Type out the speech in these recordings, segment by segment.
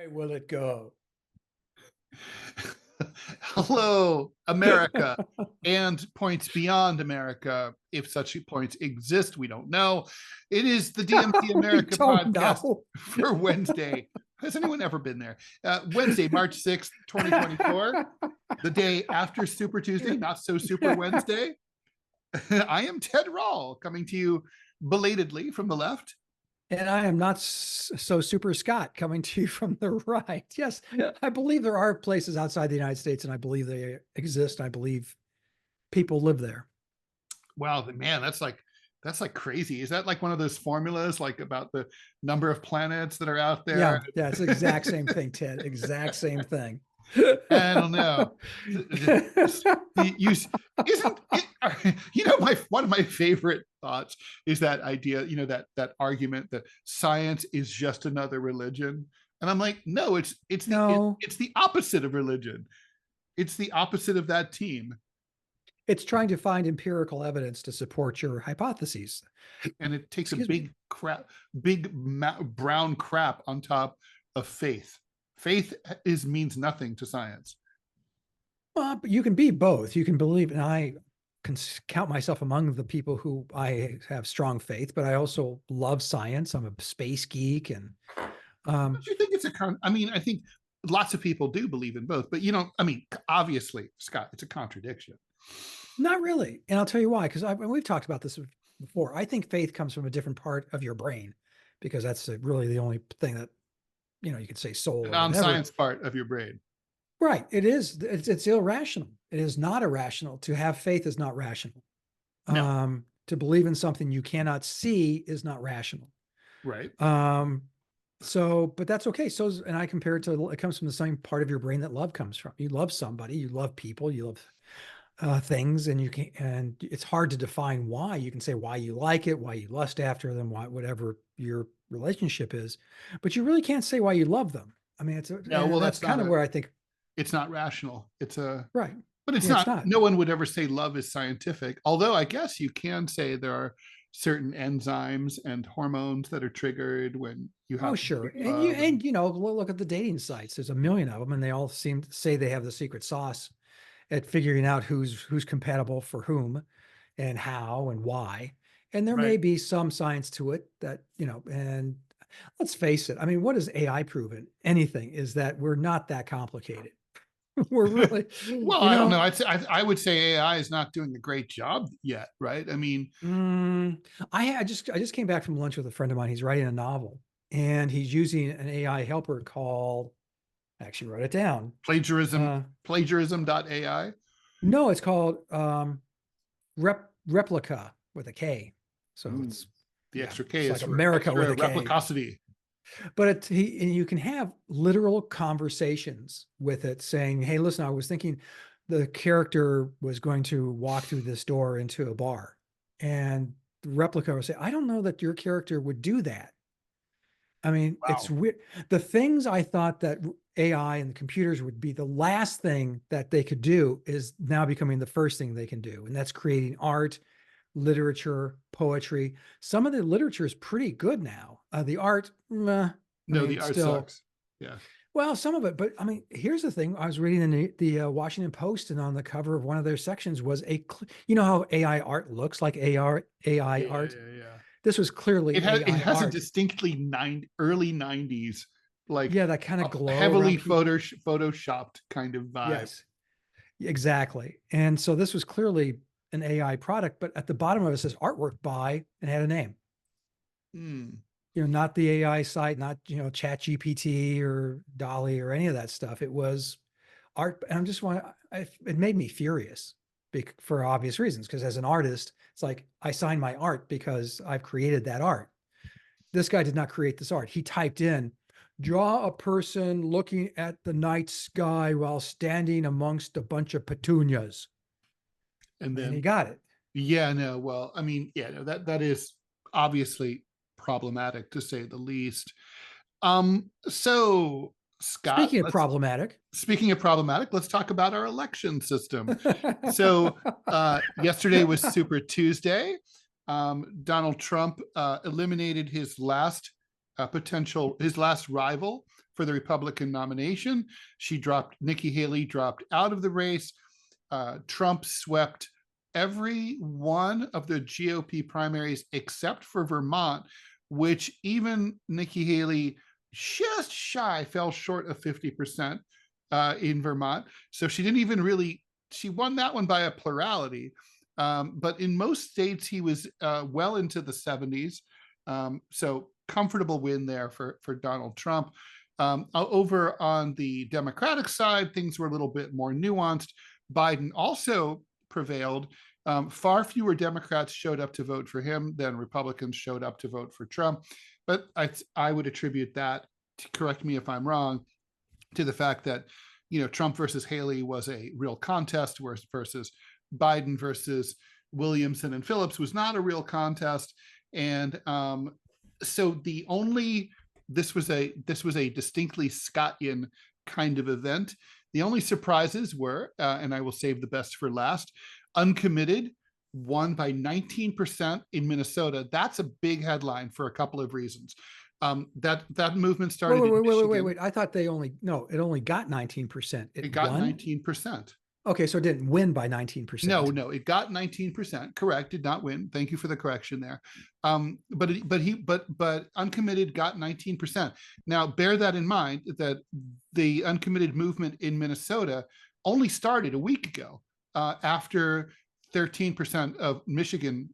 Where will it go? Hello, America, and points beyond America, if such points exist, we don't know. It is the DMZ We America don't podcast know. for Wednesday. Has anyone ever been there? Wednesday, March 6th, 2024, the day after Super Tuesday, not so Super Wednesday. I am Ted Rall, coming to you belatedly from the left. And I am not so super Scott, coming to you from the right. Yes, I believe there are places outside the United States, and I believe they exist. I believe people live there. Wow, man, that's like crazy. Is that like one of those formulas, like about the number of planets that are out there? Yeah, it's the exact same thing, Ted. Exact same thing. I don't know. You isn't it, one of my favorite thoughts is that idea, that argument that science is just another religion. And I'm like, no, it's the opposite of religion. It's the opposite of that team. It's trying to find empirical evidence to support your hypotheses. And it takes a big brown crap on top of faith. Faith means nothing to science. Well, but you can be both. You can believe, and I can count myself among the people who I have strong faith, but I also love science. I'm a space geek, and don't you think it's I think lots of people do believe in both, but obviously, Scott, it's a contradiction. Not really. And I'll tell you why, because we've talked about this before. I think faith comes from a different part of your brain, because that's really the only thing that, you could say soul. The non-science part of your brain. Right. It is. It's irrational. It is not irrational. To have faith is not rational. No. To believe in something you cannot see is not rational. Right. But that's okay. And I compare it to, it comes from the same part of your brain that love comes from. You love somebody, you love people, you love things, and it's hard to define why. You can say why you like it, why you lust after them, whatever your relationship is, but you really can't say why you love them. I mean, that's kind of where I think it's not rational. It's right, but it's not. No one would ever say love is scientific. Although I guess you can say there are certain enzymes and hormones that are triggered when you have. Oh, sure. And look at the dating sites. There's a million of them, and they all seem to say they have the secret sauce at figuring out who's compatible for whom and how and why. And there may be some science to it that, and let's face it. I mean, what has AI proven? Anything is that we're not that complicated. We're really, well, I don't know. I would say AI is not doing a great job yet. Right. I mean, I just came back from lunch with a friend of mine. He's writing a novel, and he's using an AI helper called, I actually wrote it down. Plagiarism.ai. No, it's called Replica with a K. So it's the extra K is like America with a K. Replicosity. But and you can have literal conversations with it, saying, "Hey, listen, I was thinking the character was going to walk through this door into a bar," and the Replica will say, "I don't know that your character would do that." I mean, It's weird. The things I thought that AI and the computers would be the last thing that they could do is now becoming the first thing they can do. And that's creating art, literature, poetry. Some of the literature is pretty good now. The art, the art sucks. Yeah. Well, some of it, but I mean, here's the thing. I was reading in the Washington Post, and on the cover of one of their sections was how AI art looks like AI art. Yeah. This was clearly it has a distinctly early 90s, like that kind of glow, heavily photoshopped kind of vibe. Yes, exactly. And so this was clearly an AI product, but at the bottom of it says artwork by, and had a name. Not the AI site, not ChatGPT or Dolly or any of that stuff. It was art, and it made me furious for obvious reasons, because as an artist, it's like I sign my art because I've created that art. This guy did not create this art. He typed in, draw a person looking at the night sky while standing amongst a bunch of petunias. And then he got it. Yeah, no, well, I mean, that is obviously problematic, to say the least. So Scott, speaking of problematic, let's talk about our election system. So yesterday was Super Tuesday. Donald Trump eliminated his last rival for the Republican nomination. Nikki Haley dropped out of the race. Trump swept every one of the GOP primaries except for Vermont, which even Nikki Haley just fell short of 50% in Vermont. So she didn't even really, she won that one by a plurality. But in most states, he was well into the 70s. So comfortable win there for Donald Trump. Over on the Democratic side, things were a little bit more nuanced. Biden also prevailed. Far fewer Democrats showed up to vote for him than Republicans showed up to vote for Trump. But I would attribute that, correct me if I'm wrong, to the fact that, Trump versus Haley was a real contest, versus Biden versus Williamson and Phillips was not a real contest. And so this was a distinctly Scottian kind of event. The only surprises were, and I will save the best for last, uncommitted won by 19% in Minnesota. That's a big headline for a couple of reasons. That movement started. Wait. I thought it only got 19%. It got won? 19%. Okay, so it didn't win by 19%. No, it got 19%. Correct, did not win. Thank you for the correction there. But uncommitted got 19%. Now, bear that in mind, that the uncommitted movement in Minnesota only started a week ago, after 13% of Michigan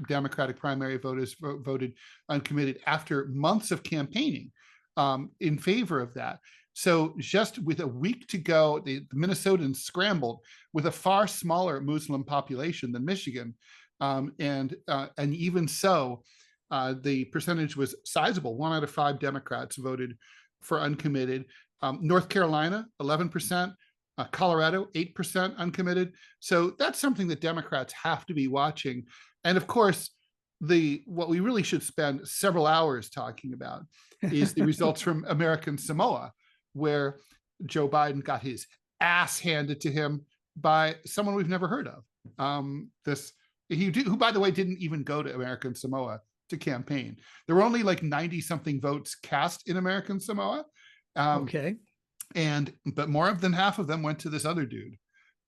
Democratic primary voters voted uncommitted after months of campaigning in favor of that. So just with a week to go, the Minnesotans scrambled with a far smaller Muslim population than Michigan. And even so, the percentage was sizable. 1 out of 5 Democrats voted for uncommitted. North Carolina, 11%. Colorado, 8% uncommitted. So that's something that Democrats have to be watching. And of course, what we really should spend several hours talking about is the results from American Samoa, where Joe Biden got his ass handed to him by someone we've never heard of. Who, by the way, didn't even go to American Samoa to campaign. There were only like 90 something votes cast in American Samoa. Okay. But more than half of them went to this other dude.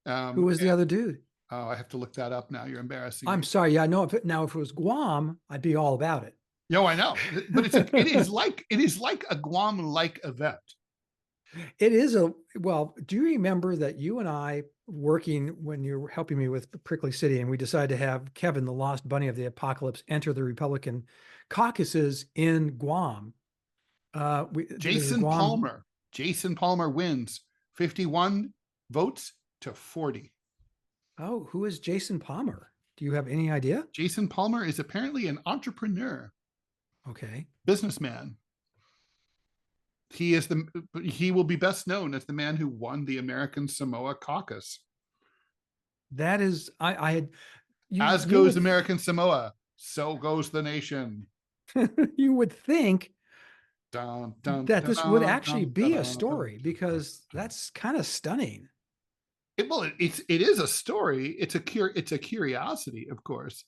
Who was the other dude? Oh, I have to look that up now. You're embarrassing I'm me. sorry. Yeah, no. If it was Guam, I'd be all about it. No, I know, but it is like a Guam-like event. It is well, do you remember that you and I working when you were helping me with Prickly City, and we decided to have Kevin, the lost bunny of the apocalypse, enter the Republican caucuses in Guam? Jason Palmer wins 51 votes to 40. Oh, who is Jason Palmer? Do you have any idea? Jason Palmer is apparently an entrepreneur. Okay. Businessman. He will be best known as the man who won the American Samoa caucus. That is, as goes American Samoa, so goes the nation. You would think that this would actually be a story, because that's kind of stunning. It is a story. It's a curiosity, of course.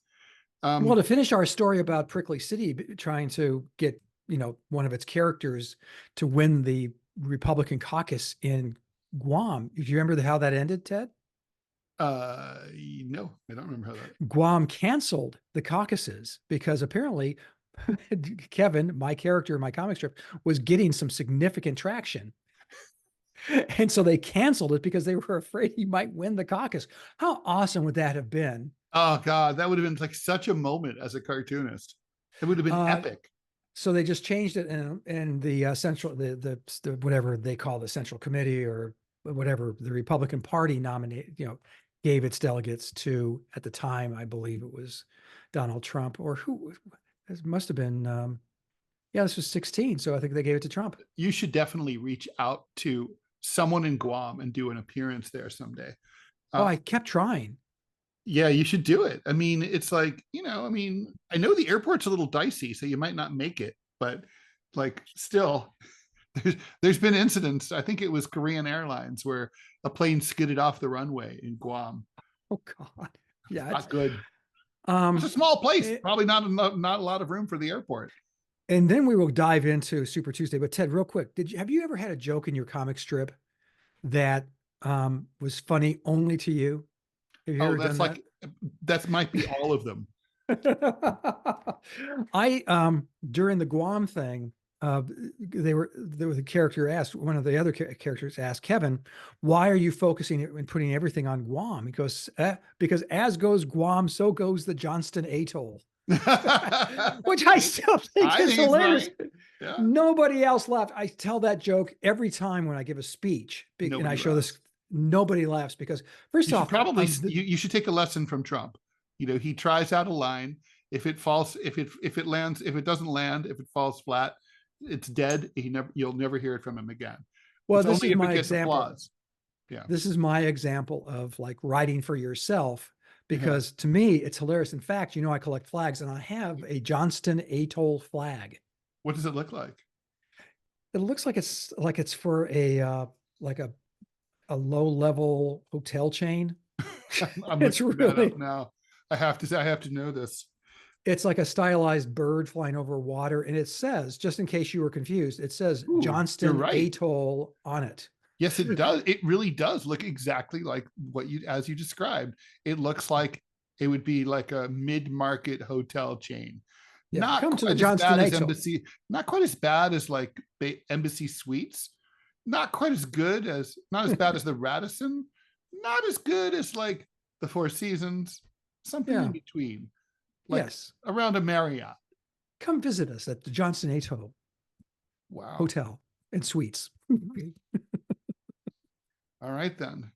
Well, to finish our story about Prickly City trying to get one of its characters to win the Republican caucus in Guam. Do you remember how that ended, Ted? No, I don't remember how that. Guam canceled the caucuses because apparently Kevin, my character in my comic strip, was getting some significant traction. And so they canceled it because they were afraid he might win the caucus. How awesome would that have been? Oh God, that would have been like such a moment as a cartoonist. It would have been epic. So they just changed it, and the central, the whatever they call the Central Committee or whatever the Republican Party nominated, gave its delegates to, at the time, I believe it was Donald Trump, or who, it must have been, this was 16. So I think they gave it to Trump. You should definitely reach out to someone in Guam and do an appearance there someday. I kept trying. Yeah, you should do it. I mean, it's like, I know the airport's a little dicey, so you might not make it, but like still, there's been incidents. I think it was Korean Airlines where a plane skidded off the runway in Guam. Oh God. Yeah. Not good. It's a small place. Probably not a lot of room for the airport. And then we will dive into Super Tuesday. But Ted, real quick, have you ever had a joke in your comic strip that was funny only to you? Have you Oh, ever that's done that? like, that might be all of them. I during the Guam thing, there was a character asked, one of the other characters asked Kevin, why are you focusing and putting everything on Guam? He goes, because as goes Guam, so goes the Johnston Atoll. Which I still think I is think it's hilarious. funny. Yeah. Nobody else laughed. I tell that joke every time when I give a speech, and I Nobody show laughs. this. Nobody laughs because, first You should off, probably, you should take a lesson from Trump. You know, he tries out a line. If it falls, if it lands, if it doesn't land, if it falls flat, it's dead. You'll never hear it from him again. well, It's this only is if it my gets example. applause. Yeah. This is my example of like writing for yourself, Yeah. because to me, it's hilarious. In fact, I collect flags and I have a Johnston Atoll flag. What does it look like? It looks like it's for a like a low level hotel chain. I'm It's looking that really, up now. I have to know this. it's like a stylized bird flying over water. And it says, just in case you were confused, it says Ooh, you're Johnston right. Atoll on it. Yes, it does. It really does look exactly like as you described. It looks like it would be like a mid-market hotel chain. Yeah, Not come to the quite as Johnston bad as Atoll. Embassy, not quite as bad as like Embassy Suites, not quite as good as, not as bad as the Radisson, not as good as like the Four Seasons, something Yeah. in between, like Yes. around a Marriott. Come visit us at the Johnston Atoll Wow. Hotel and Suites. All right then.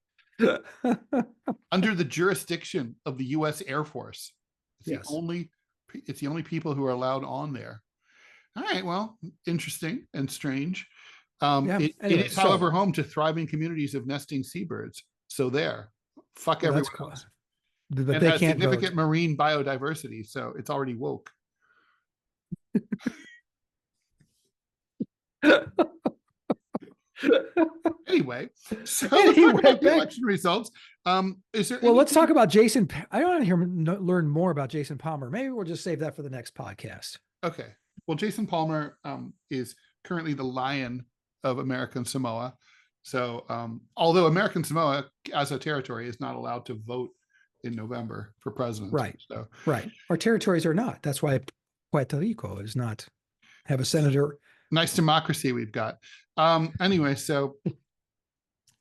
Under the jurisdiction of the U.S. Air Force. It's Yes. it's the only people who are allowed on there. All right, well, interesting and strange. Yeah. It Anyway, is, however, home to thriving communities of nesting seabirds. So there, fuck well, everyone that's cool. else. But And they has can't significant vote. marine biodiversity, so it's already woke. Anyway, so let's talk about the election results. Is there Well, let's anything- talk about Jason. I want to learn more about Jason Palmer. Maybe we'll just save that for the next podcast. Okay. Well, Jason Palmer is currently the lion of American Samoa. So, although American Samoa as a territory is not allowed to vote in November for president. Right. So, Right. Our territories are not. That's why Puerto Rico is not have a senator. nice democracy we've got. Anyway, so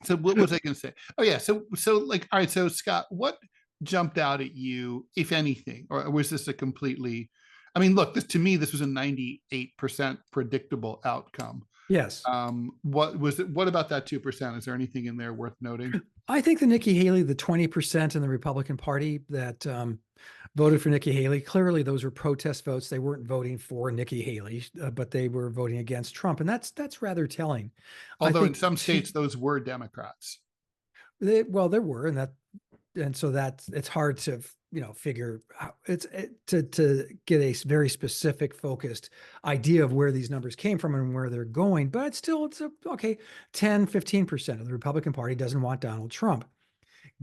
what was I going to say? Oh yeah. So like, all right. So Scott, what jumped out at you, if anything, or was this a completely, I mean, look, this was a 98% predictable outcome. Yes. What was it? What about that 2%? Is there anything in there worth noting? I think the Nikki Haley, the 20% in the Republican Party that voted for Nikki Haley, clearly those were protest votes. They weren't voting for Nikki Haley, but they were voting against Trump. And that's rather telling. Although in some states, those were Democrats. There were, and so that's, it's hard to, figure out, to get a very specific focused idea of where these numbers came from and where they're going. But it's 10, 15% of the Republican Party doesn't want Donald Trump.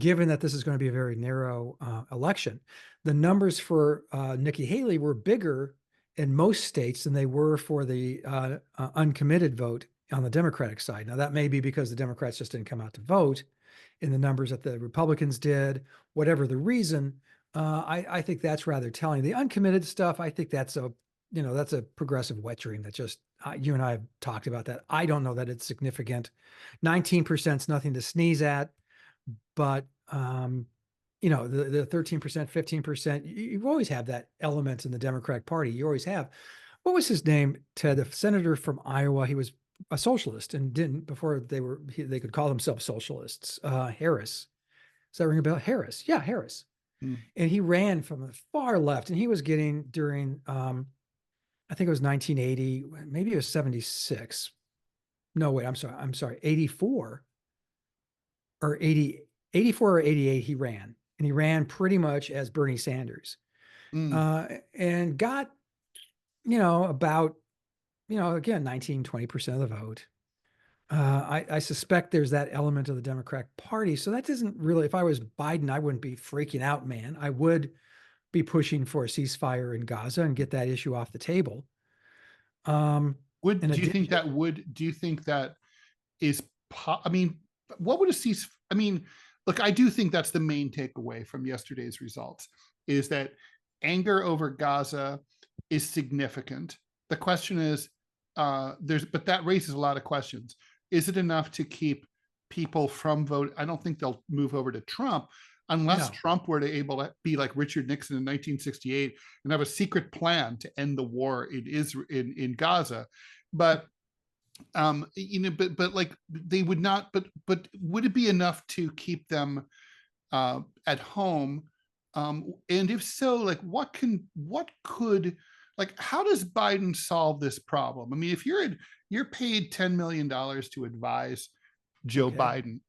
Given that this is going to be a very narrow election, the numbers for Nikki Haley were bigger in most states than they were for the uncommitted vote on the Democratic side. Now, that may be because the Democrats just didn't come out to vote in the numbers that the Republicans did, whatever the reason. I think that's rather telling. The uncommitted stuff, I think that's a progressive wet dream that just, you and I have talked about that. I don't know that it's significant. 19% is nothing to sneeze at, but the 13%, 15%, you always have that element in the Democratic Party. You always have. What was his name, Ted? The senator from Iowa. He was a socialist and didn't, before they could call themselves socialists. Harris. Does that ring a bell? Harris. Yeah, Harris. And he ran from the far left, and he was getting during, I think it was 1980, maybe it was 76. No, wait, I'm sorry, 84 or 80, 84 or 88, he ran. And he ran pretty much as Bernie Sanders. And got, about, again, 19, 20% of the vote. I suspect there's that element of the Democratic Party. So that doesn't really, if I was Biden, I wouldn't be freaking out, man. I would be pushing for a ceasefire in Gaza and get that issue off the table. In Do you think addition, that do you think that is, I mean, what would a cease, I mean, look, I do think that's the main takeaway from yesterday's results, is that anger over Gaza is significant. The question is, but that raises a lot of questions. Is it enough to keep people from vote? I don't think they'll move over to Trump unless no. Trump were to able to be like Richard Nixon in 1968 and have a secret plan to end the war in Israel, in Gaza. But but like they would not. But would it be enough to keep them at home? And if so, like what could, like, how does Biden solve this problem? I mean, if you're paid $10 million to advise Joe Biden,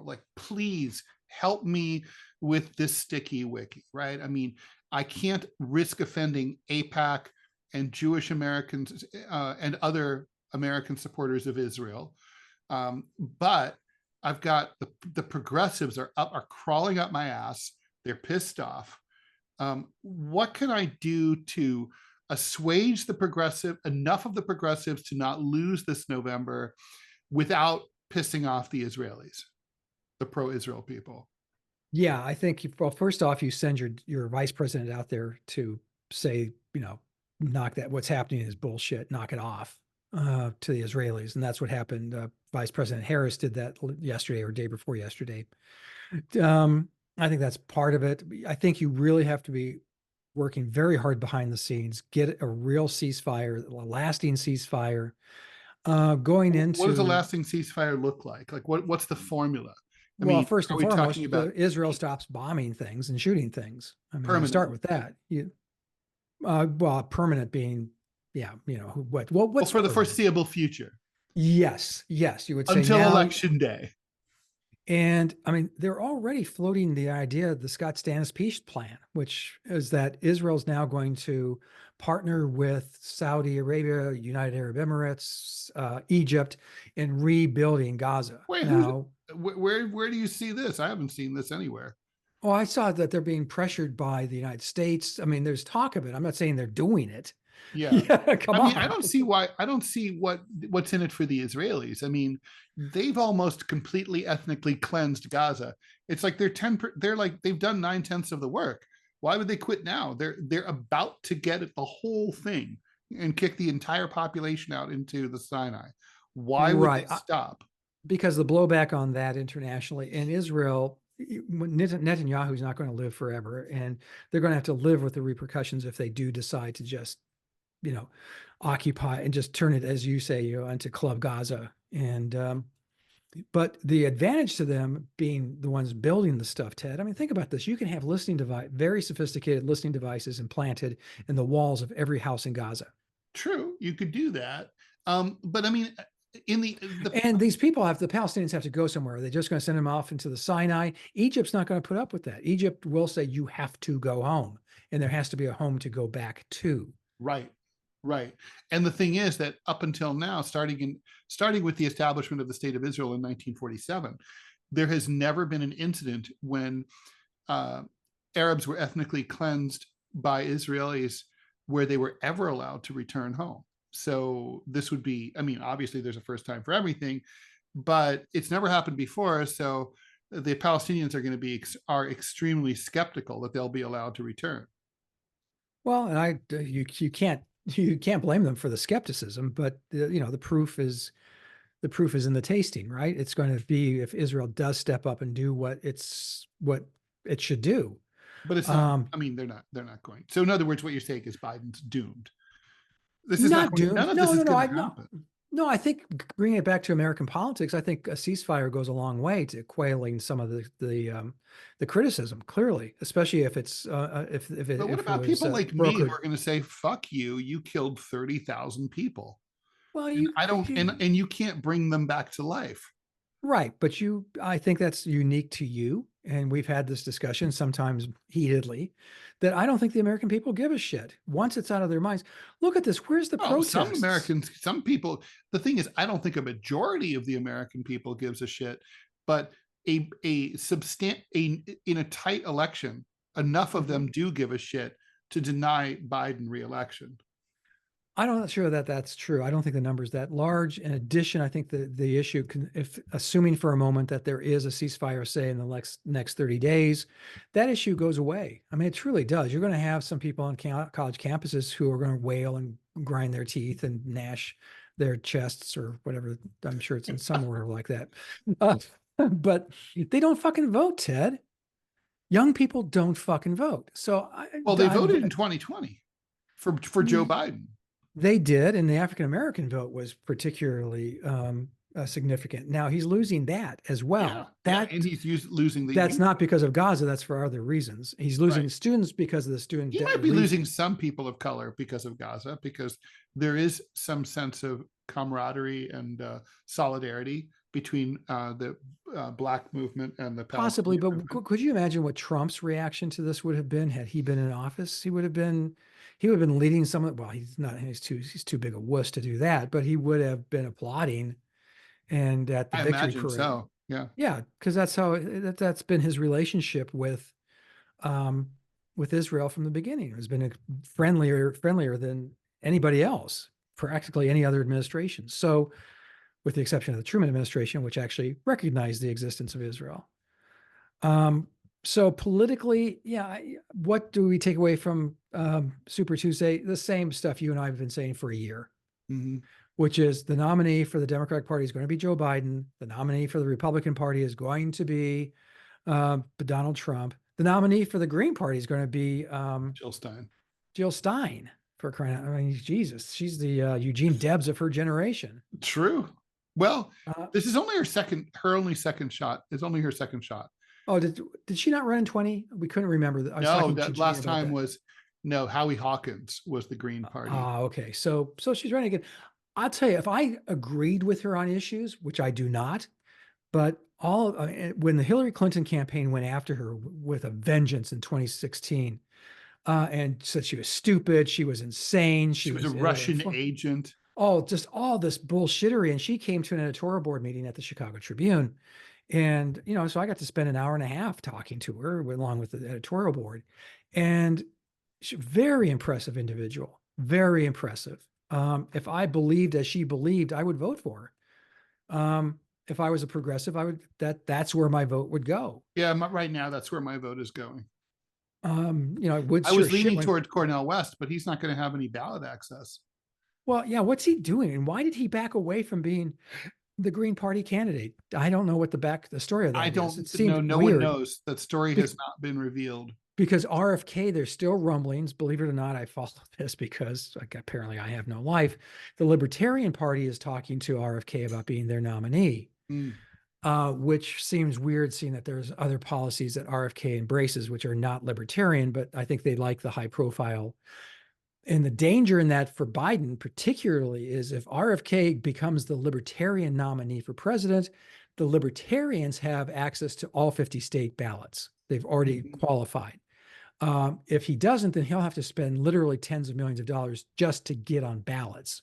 like, please help me with this sticky wicket, right? I mean, I can't risk offending AIPAC and Jewish Americans and other American supporters of Israel. But I've got the progressives are crawling up my ass. They're pissed off. What can I do to assuage enough of the progressives to not lose this November without pissing off the Israelis, the pro-Israel people? Yeah, I think, well, first off, you send your vice president out there to say, knock that, what's happening is bullshit, knock it off to the Israelis. And that's what happened. Vice President Harris did that yesterday or day before yesterday. I think that's part of it. I think you really have to be working very hard behind the scenes, get a real ceasefire, a lasting ceasefire. Going into, what does a lasting ceasefire look like? Like, what's the formula? I well, mean, first are and we foremost, talking about Israel stops bombing things and shooting things. I mean, permanent? start with that. Well, permanent being, yeah, what's Well, for the permanent? foreseeable future, Yes, you would say until now. election day. And I mean, they're already floating the idea of the Scott Stantis peace plan, which is that Israel's now going to partner with Saudi Arabia, United Arab Emirates, Egypt in rebuilding Gaza. Wait, Now, where do you see this? I haven't seen this anywhere. oh, I saw that they're being pressured by the United States. I mean, there's talk of it. I'm not saying they're doing it. Yeah. Yeah, come I mean, on. I don't see what's in it for the Israelis. I mean, they've almost completely ethnically cleansed Gaza. It's like they're like, they've done 9/10 of the work. Why would they quit now? They're about to get at the whole thing and kick the entire population out into the Sinai. Why would they Right. stop? Because the blowback on that internationally in Israel, Netanyahu's not going to live forever, and they're going to have to live with the repercussions if they do decide to just, occupy and just turn it, as you say, into Club Gaza. And but the advantage to them being the ones building the stuff, Ted. I mean, think about this: you can have very sophisticated listening devices implanted in the walls of every house in Gaza. True, you could do that. But I mean, and these people the Palestinians have to go somewhere. Are they just going to send them off into the Sinai? Egypt's not going to put up with that. Egypt will say, you have to go home, and there has to be a home to go back to. Right. And the thing is that up until now, starting with the establishment of the state of Israel in 1947, there has never been an incident when Arabs were ethnically cleansed by Israelis where they were ever allowed to return home. So this would be, I mean, obviously there's a first time for everything, but it's never happened before. So the Palestinians are extremely skeptical that they'll be allowed to return. Well, and you can't blame them for the skepticism, but the proof is in the tasting, right? It's going to be if Israel does step up and do what it should do. But it's not. I mean, they're not going. So in other words, what you're saying is Biden's doomed. This is not doomed. None of this is going to happen. No, I think bringing it back to American politics, I think a ceasefire goes a long way to quelling some of the criticism. Clearly, especially if it's But what about people like me who are going to say, "Fuck you! You killed 30,000 people." Well, and you can't bring them back to life. Right, but I think that's unique to you, and we've had this discussion sometimes heatedly, that I don't think the American people give a shit once it's out of their minds. Look at this. Where's the protests? Some Americans, some people. The thing is, I don't think a majority of the American people gives a shit, but in a tight election, enough of them do give a shit to deny Biden re-election. I'm not sure that that's true. I don't think the number's that large. In addition, I think the issue can, if assuming for a moment that there is a ceasefire, say in the next 30 days, that issue goes away. I mean, it truly does. You're going to have some people on college campuses who are going to wail and grind their teeth and gnash their chests or whatever. I'm sure it's in some order like that. But they don't fucking vote, Ted. Young people don't fucking vote. So Well, they voted in 2020 for Joe Biden. They did, and the African American vote was particularly significant. Now he's losing that as well. And he's losing the. That's not because of Gaza. That's for other reasons. He's losing students because of the student. He might be losing some people of color because of Gaza, because there is some sense of camaraderie and solidarity between the Black movement and the possibly. But movement. Could you imagine what Trump's reaction to this would have been had he been in office? He would have been leading some of. Well, he's not. He's too big a wuss to do that. But he would have been applauding, and at the victory parade. So yeah, because that's how that's been his relationship with Israel from the beginning. It has been friendlier than anybody else, practically any other administration. So, with the exception of the Truman administration, which actually recognized the existence of Israel. So politically, what do we take away from Super Tuesday? The same stuff you and I have been saying for a year, which is the nominee for the Democratic Party is going to be Joe Biden. The nominee for the Republican Party is going to be Donald Trump. The nominee for the Green Party is going to be Jill Stein, for crying out. I mean, Jesus, she's the Eugene Debs of her generation. True. Well, this is only her only second shot. It's only her second shot. Oh, did she not run in 20? We couldn't remember. No, that last time was Howie Hawkins was the Green Party. Okay. So she's running again. I'll tell you, if I agreed with her on issues, which I do not, but when the Hillary Clinton campaign went after her with a vengeance in 2016, and said she was stupid, she was insane, she was a Russian agent. Oh, just all this bullshittery. And she came to an editorial board meeting at the Chicago Tribune. And, so I got to spend an hour and a half talking to her along with the editorial board. And she's a very impressive individual, very impressive. If I believed as she believed, I would vote for her. If I was a progressive, that's where my vote would go. Yeah, right now, that's where my vote is going. I was leaning toward Cornel West, but he's not going to have any ballot access. Well, yeah, what's he doing? And why did he back away from being the Green Party candidate? I don't know what the story of that is. I don't know. No one knows. That story has not been revealed. Because RFK, there's still rumblings. Believe it or not, I follow this because apparently I have no life. The Libertarian Party is talking to RFK about being their nominee, which seems weird, seeing that there's other policies that RFK embraces, which are not libertarian, but I think they like the high profile. And the danger in that for Biden particularly is if RFK becomes the libertarian nominee for president, the libertarians have access to all 50 state ballots. They've already qualified. If he doesn't, then he'll have to spend literally tens of millions of dollars just to get on ballots.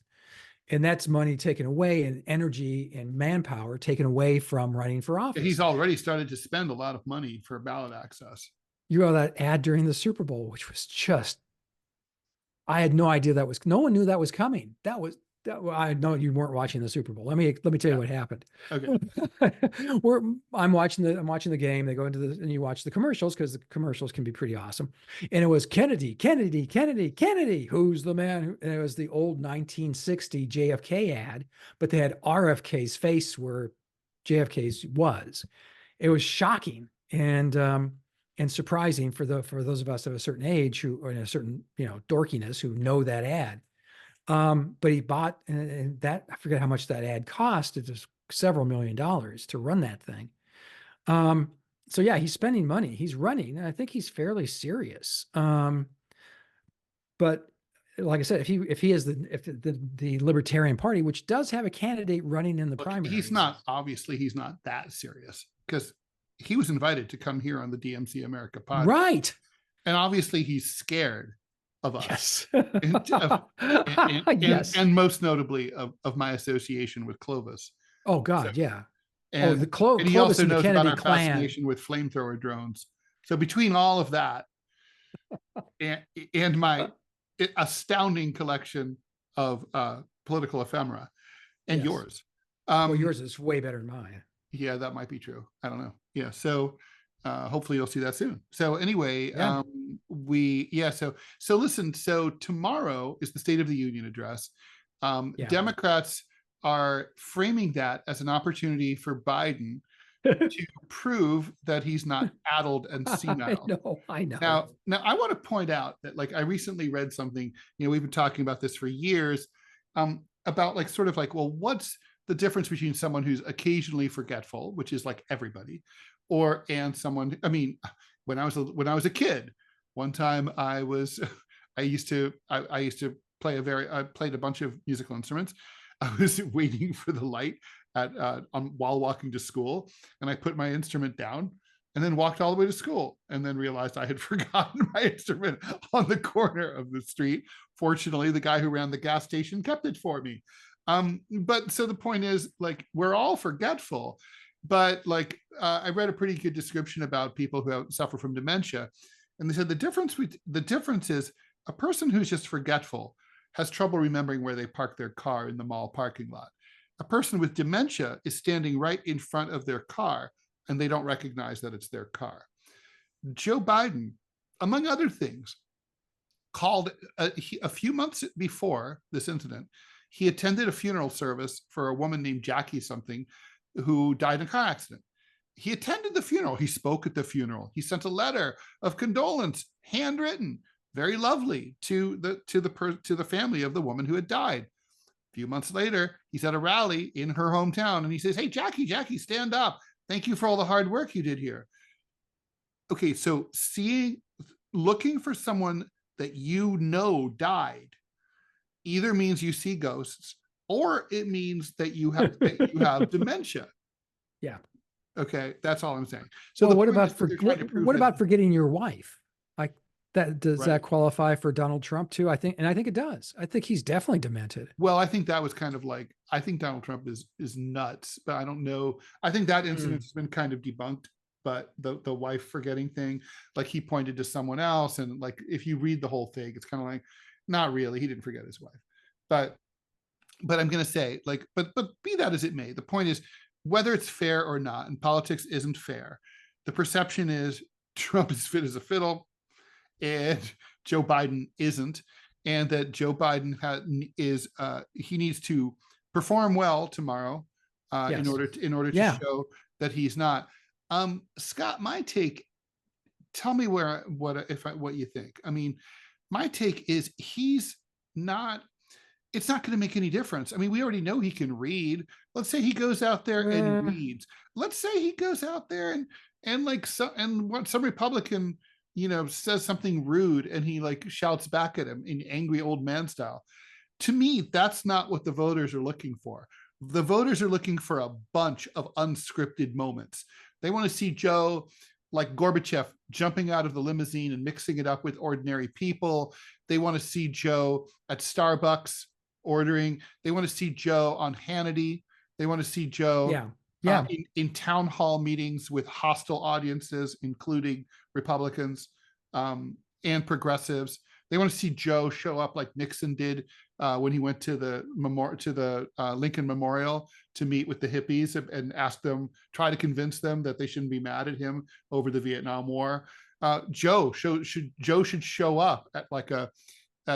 And that's money taken away, and energy and manpower taken away from running for office. He's already started to spend a lot of money for ballot access. You know that ad during the Super Bowl, which was just, I had no idea no one knew that was coming. I know you weren't watching the Super Bowl. Let me tell you what happened. Okay. I'm watching the game. They go into and you watch the commercials because the commercials can be pretty awesome. And it was Kennedy. Who's the man? And it was the old 1960 JFK ad, but they had RFK's face where JFK's was. It was shocking and surprising for those of us of a certain age or in a certain dorkiness who know that ad. But he bought, and that, I forget how much that ad cost. It was several $1 million to run that thing. So yeah, he's spending money. He's running, and I think he's fairly serious. But like I said, if he is the Libertarian Party, which does have a candidate running in the primary, he's not that serious because he was invited to come here on the DMZ America podcast. Right. And obviously he's scared of us. Yes. And most notably of my association with Clovis. Oh God. So, yeah. And, and he Clovis also and knows the Kennedy about our clan. fascination with flamethrower drones. So between all of that and my astounding collection political ephemera, and Yes. yours. Well, yours is way better than mine. Yeah, that might be true. I don't know. Yeah. So hopefully you'll see that soon. So anyway, Yeah. so listen, so tomorrow is the State of the Union address. Yeah. Democrats are framing that as an opportunity for Biden to prove that he's not addled and senile. I know. Now I want to point out that, like, I recently read something, we've been talking about this for years, about like sort of like, well, what's the difference between someone who's occasionally forgetful, which is like everybody, and someone, I mean, when I was a kid, one time I used to play I played a bunch of musical instruments. I was waiting for the light while walking to school, and I put my instrument down and then walked all the way to school, and then realized I had forgotten my instrument on the corner of the street. Fortunately, the guy who ran the gas station kept it for me. But so the point is, like, we're all forgetful, but like, I read a pretty good description about people who suffer from dementia, and they said the difference is a person who's just forgetful has trouble remembering where they parked their car in the mall parking lot. A person with dementia is standing right in front of their car, and they don't recognize that it's their car. Joe Biden, among other things, called a few months before this incident, he attended a funeral service for a woman named Jackie something who died in a car accident. He attended the funeral. He spoke at the funeral. He sent a letter of condolence, handwritten, very lovely, to the family of the woman who had died. A few months later, he's at a rally in her hometown, and he says, "Hey, Jackie, stand up. Thank you for all the hard work you did here." Okay, so looking for someone that died either means you see ghosts, or it means that you have dementia. Yeah. Okay, that's all I'm saying. So what about forgetting your wife? Like that, does that qualify for Donald Trump too? I think it does. I think he's definitely demented. Well, I think that was kind of like, I think Donald Trump is nuts, but I don't know. I think that incident has been kind of debunked, but the wife forgetting thing, like, he pointed to someone else, and like, if you read the whole thing, it's kind of like, not really, he didn't forget his wife. But I'm going to say, like, but be that as it may, the point is, whether it's fair or not, and politics isn't fair, the perception is Trump is fit as a fiddle and Joe Biden isn't, and that Joe Biden he needs to perform well tomorrow in order to show that he's not. Scott, my take, tell me what you think. I mean, my take is it's not going to make any difference. I mean, we already know he can read. Let's say he goes out there and reads. Let's say he goes out there and what some Republican, says something rude, and he like shouts back at him in angry old man style. To me, that's not what the voters are looking for. The voters are looking for a bunch of unscripted moments. They want to see Joe, like Gorbachev, jumping out of the limousine and mixing it up with ordinary people. They want to see Joe at Starbucks ordering. They want to see Joe on Hannity. They want to see Joe in town hall meetings with hostile audiences, including Republicans and progressives. They want to see Joe show up like Nixon did when he went to the Lincoln Memorial to meet with the hippies and try to convince them that they shouldn't be mad at him over the Vietnam War. Joe should show up at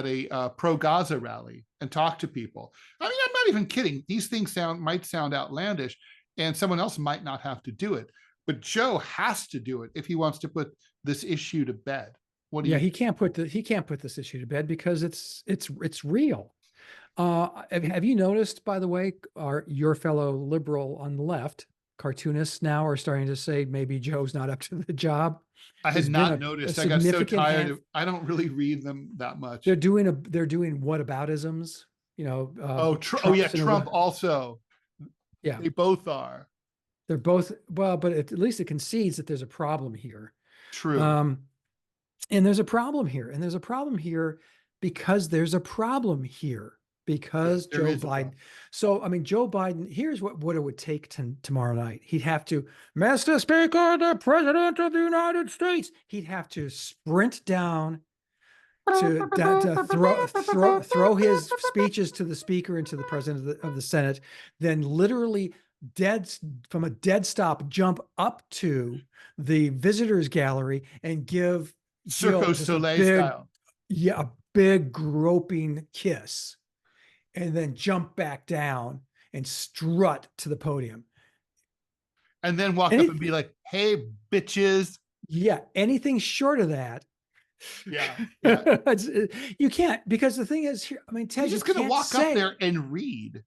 a pro-Gaza rally and talk to people. I mean, I'm not even kidding. These things might sound outlandish, and someone else might not have to do it, but Joe has to do it if he wants to put this issue to bed. He can't put this issue to bed because it's real. Have you noticed, by the way, your fellow liberal on the left, cartoonists now are starting to say maybe Joe's not up to the job? I had not noticed. I got so tired I don't really read them that much. They're doing whataboutisms, Trump also. Yeah. They both are. They're both, well, but at least it concedes that there's a problem here. True. And there's a problem here. And there's a problem here because there's a problem here. Because Joe Biden. So, I mean, Joe Biden, here's what it would take tomorrow night. He'd have to, Mr. Speaker, the President of the United States. He'd have to sprint down to throw his speeches to the speaker and to the president of the Senate, then literally from a dead stop jump up to the visitors gallery and give Cirque du Jill just a Soleil big, style. yeah, a big groping kiss, and then jump back down and strut to the podium. And then walk up and be like, "Hey, bitches." Yeah, anything short of that. Yeah. You can't, because the thing is, I mean, Ted, He's just going to walk up there and read.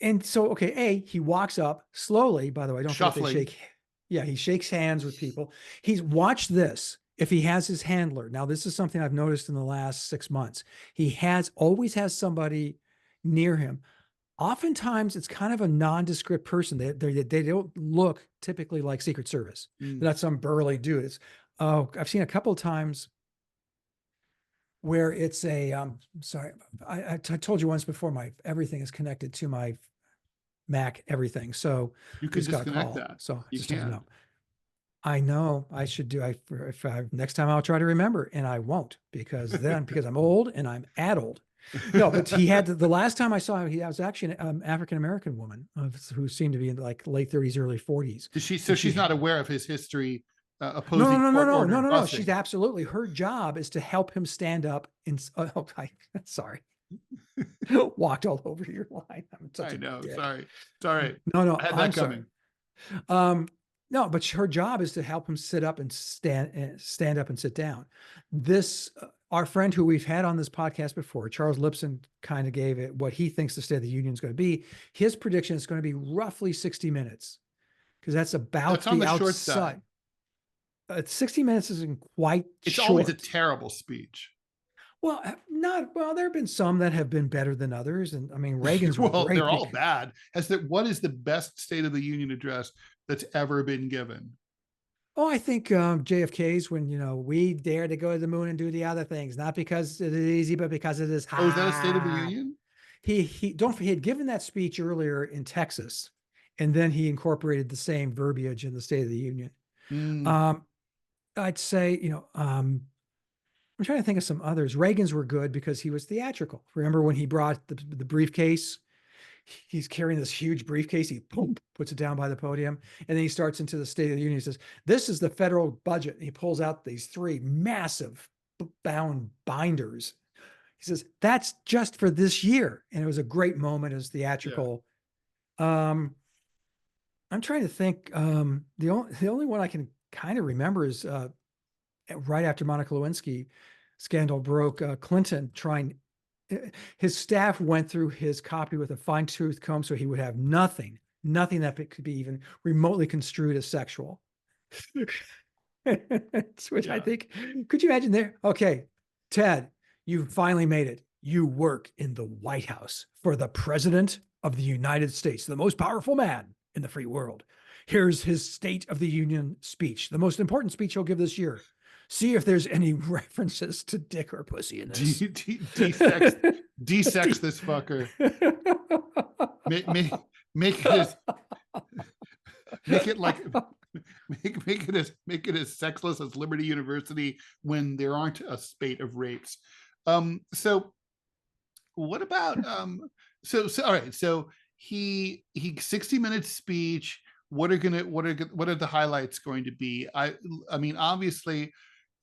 And so, okay, he walks up slowly, by the way, don't forget they Shuffling. shake. Yeah, he shakes hands with people. He's watched this. If he has his handler, now this is something I've noticed in the last 6 months. He always has somebody near him. Oftentimes it's kind of a nondescript person. They don't look typically like Secret Service. They're not some burly dude. It's, I've seen a couple of times where it's a, sorry, I told you once before, everything is connected to my Mac everything. So you can just got a disconnect call. that. So you just can. know. I know I should do. Next time I'll try to remember, and I won't, because I'm old and I'm addled. No, but he had the last time I saw him, he was actually an African-American woman who seemed to be in like late 30s, early 40s. She's not aware of his history No. opposing busing. She's absolutely, her job is to help him stand up and sorry. Walked all over your line. I know. Sorry. It's all right. No, I had that coming. No, but her job is to help him sit up and stand up and sit down. This, our friend who we've had on this podcast before, Charles Lipson, kind of gave it what he thinks the State of the Union is going to be. His prediction is going to be roughly 60 minutes, because that's about on the outside. short side. 60 minutes isn't quite It's short. always a terrible speech. Well, there have been some that have been better than others. And I mean, Reagan's well, great. They're all bad. What is the best State of the Union address that's ever been given? Oh, I think JFK's, when, we dare to go to the moon and do the other things, not because it is easy, but because it is hard. Oh, is that a State of the Union? He had given that speech earlier in Texas, and then he incorporated the same verbiage in the State of the Union. I'd say, I'm trying to think of some others. Reagan's were good because he was theatrical. Remember when he brought the briefcase? He's carrying this huge briefcase. He puts it down by the podium, and then he starts into the State of the Union. He says, "This is the federal budget." And he pulls out these 3 massive bound binders. He says, "That's just for this year." And it was a great moment as theatrical. Yeah. I'm trying to think. The only one I can kind of remember is right after Monica Lewinsky scandal broke, Clinton his staff went through his copy with a fine-tooth comb so he would have nothing that could be even remotely construed as sexual. Which I think, could you imagine there? Okay, Ted, you finally made it. You work in the White House for the President of the United States, the most powerful man in the free world. Here's his State of the Union speech, the most important speech he'll give this year. See if there's any references to dick or pussy in this. De-sex this fucker. Make it as sexless as Liberty University when there aren't a spate of rapes. So what about all right, so he 60-minute speech. What are the highlights going to be? I mean, obviously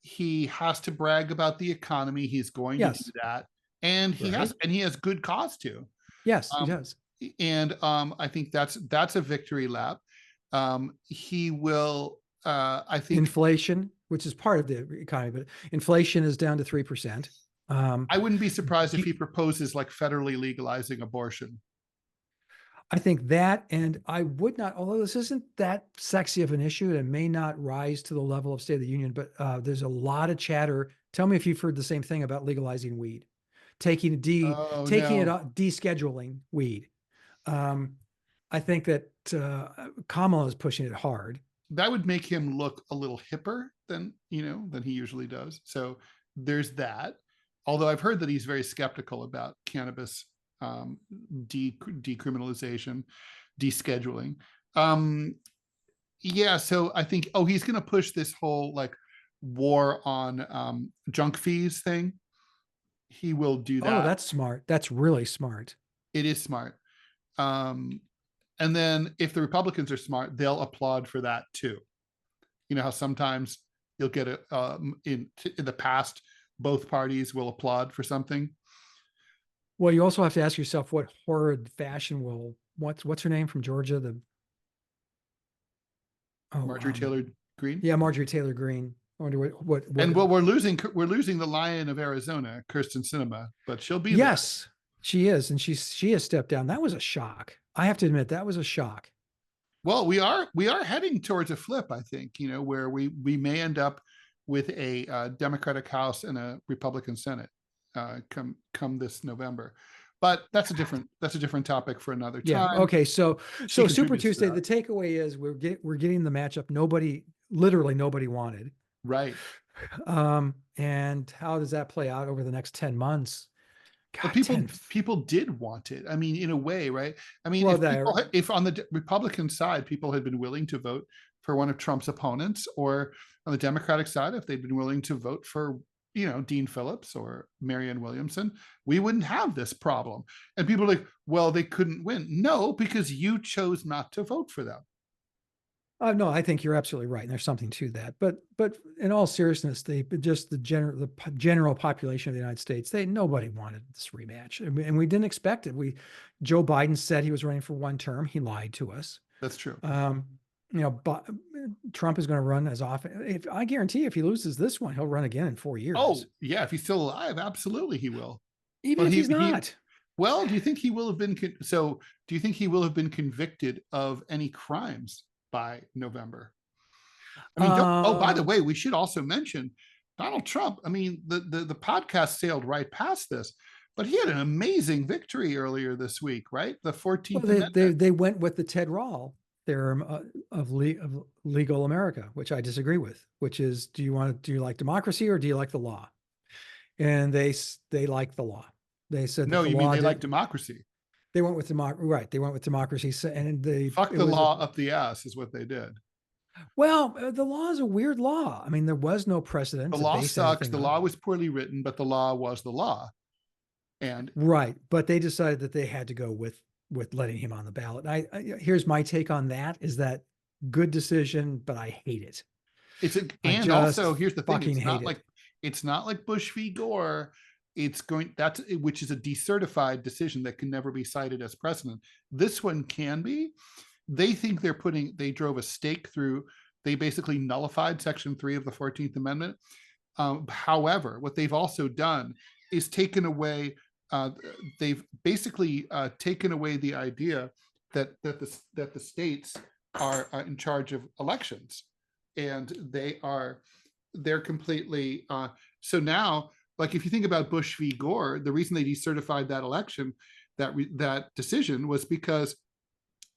he has to brag about the economy. He's going to do that, and he has good cause to. Yes, he does. And I think that's a victory lap. He will. I think inflation, which is part of the economy, but inflation is down to 3%. I wouldn't be surprised if he proposes like federally legalizing abortion. I think that, and I would not, although this isn't that sexy of an issue, and may not rise to the level of State of the Union, but there's a lot of chatter. Tell me if you've heard the same thing about legalizing weed, descheduling weed. I think that Kamala is pushing it hard. That would make him look a little hipper than he usually does. So there's that. Although I've heard that he's very skeptical about cannabis decriminalization, descheduling. So I think, he's going to push this whole like war on junk fees thing. He will do Oh, that. that's smart. That's really smart. It is smart. And then if the Republicans are smart, they'll applaud for that too. You know how sometimes you'll get it in the past, both parties will applaud for something. Well, you also have to ask yourself what horrid fashion will what's her name from Georgia? Marjorie Taylor Greene. Yeah, Marjorie Taylor Greene. I wonder what and well, we're losing the Lion of Arizona, Kirsten Sinema, but she'll be there. Yes, she is, and she has stepped down. That was a shock. I have to admit that was a shock. Well, we are heading towards a flip, I think, where we may end up with a Democratic House and a Republican Senate come this November. But that's a different topic for another time. Yeah. Okay. So Super Tuesday, the takeaway is we're getting the matchup literally nobody wanted. Right. And how does that play out over the next 10 months? God, people did want it. I mean, in a way, right? I mean, well, if on the Republican side, people had been willing to vote for one of Trump's opponents, or on the Democratic side, if they'd been willing to vote for, Dean Phillips or Marianne Williamson, we wouldn't have this problem. And people are like, well, they couldn't win. No, because you chose not to vote for them. No, I think you're absolutely right. And there's something to that. But in all seriousness, the general population of the United States, nobody wanted this rematch. And we didn't expect it. Joe Biden said he was running for one term. He lied to us. That's true. But Trump is going to run as often. I guarantee if he loses this one, he'll run again in 4 years. Oh, yeah. If he's still alive, absolutely he will. Even if he's not. Well, do you think he will have been? Do you think he will have been convicted of any crimes by November? I mean, by the way, we should also mention Donald Trump. I mean, the podcast sailed right past this, but he had an amazing victory earlier this week, right? The 14th Amendment. They went with the Ted Rall theorem of legal America, which I disagree with, which is, do you like democracy or do you like the law? And they like the law. They said, no, you mean they like democracy. They went with right. They went with democracy, and they fuck the law up the ass is what they did. Well, the law is a weird law. I mean, there was no precedent. The law sucks. The law was poorly written, but the law was the law. And right, but they decided that they had to go with letting him on the ballot. Here's my take on that: is that good decision, but I hate it. And also here's the thing: it's not like Bush v. Gore. Which is a decertified decision that can never be cited as precedent. This one can be. They think they drove a stake through. They basically nullified Section 3 of the 14th Amendment. However, what they've also done is taken away. They've basically taken away the idea that the states are in charge of elections, and they're completely. So now, like if you think about Bush v. Gore, the reason they decertified that election, that decision, was because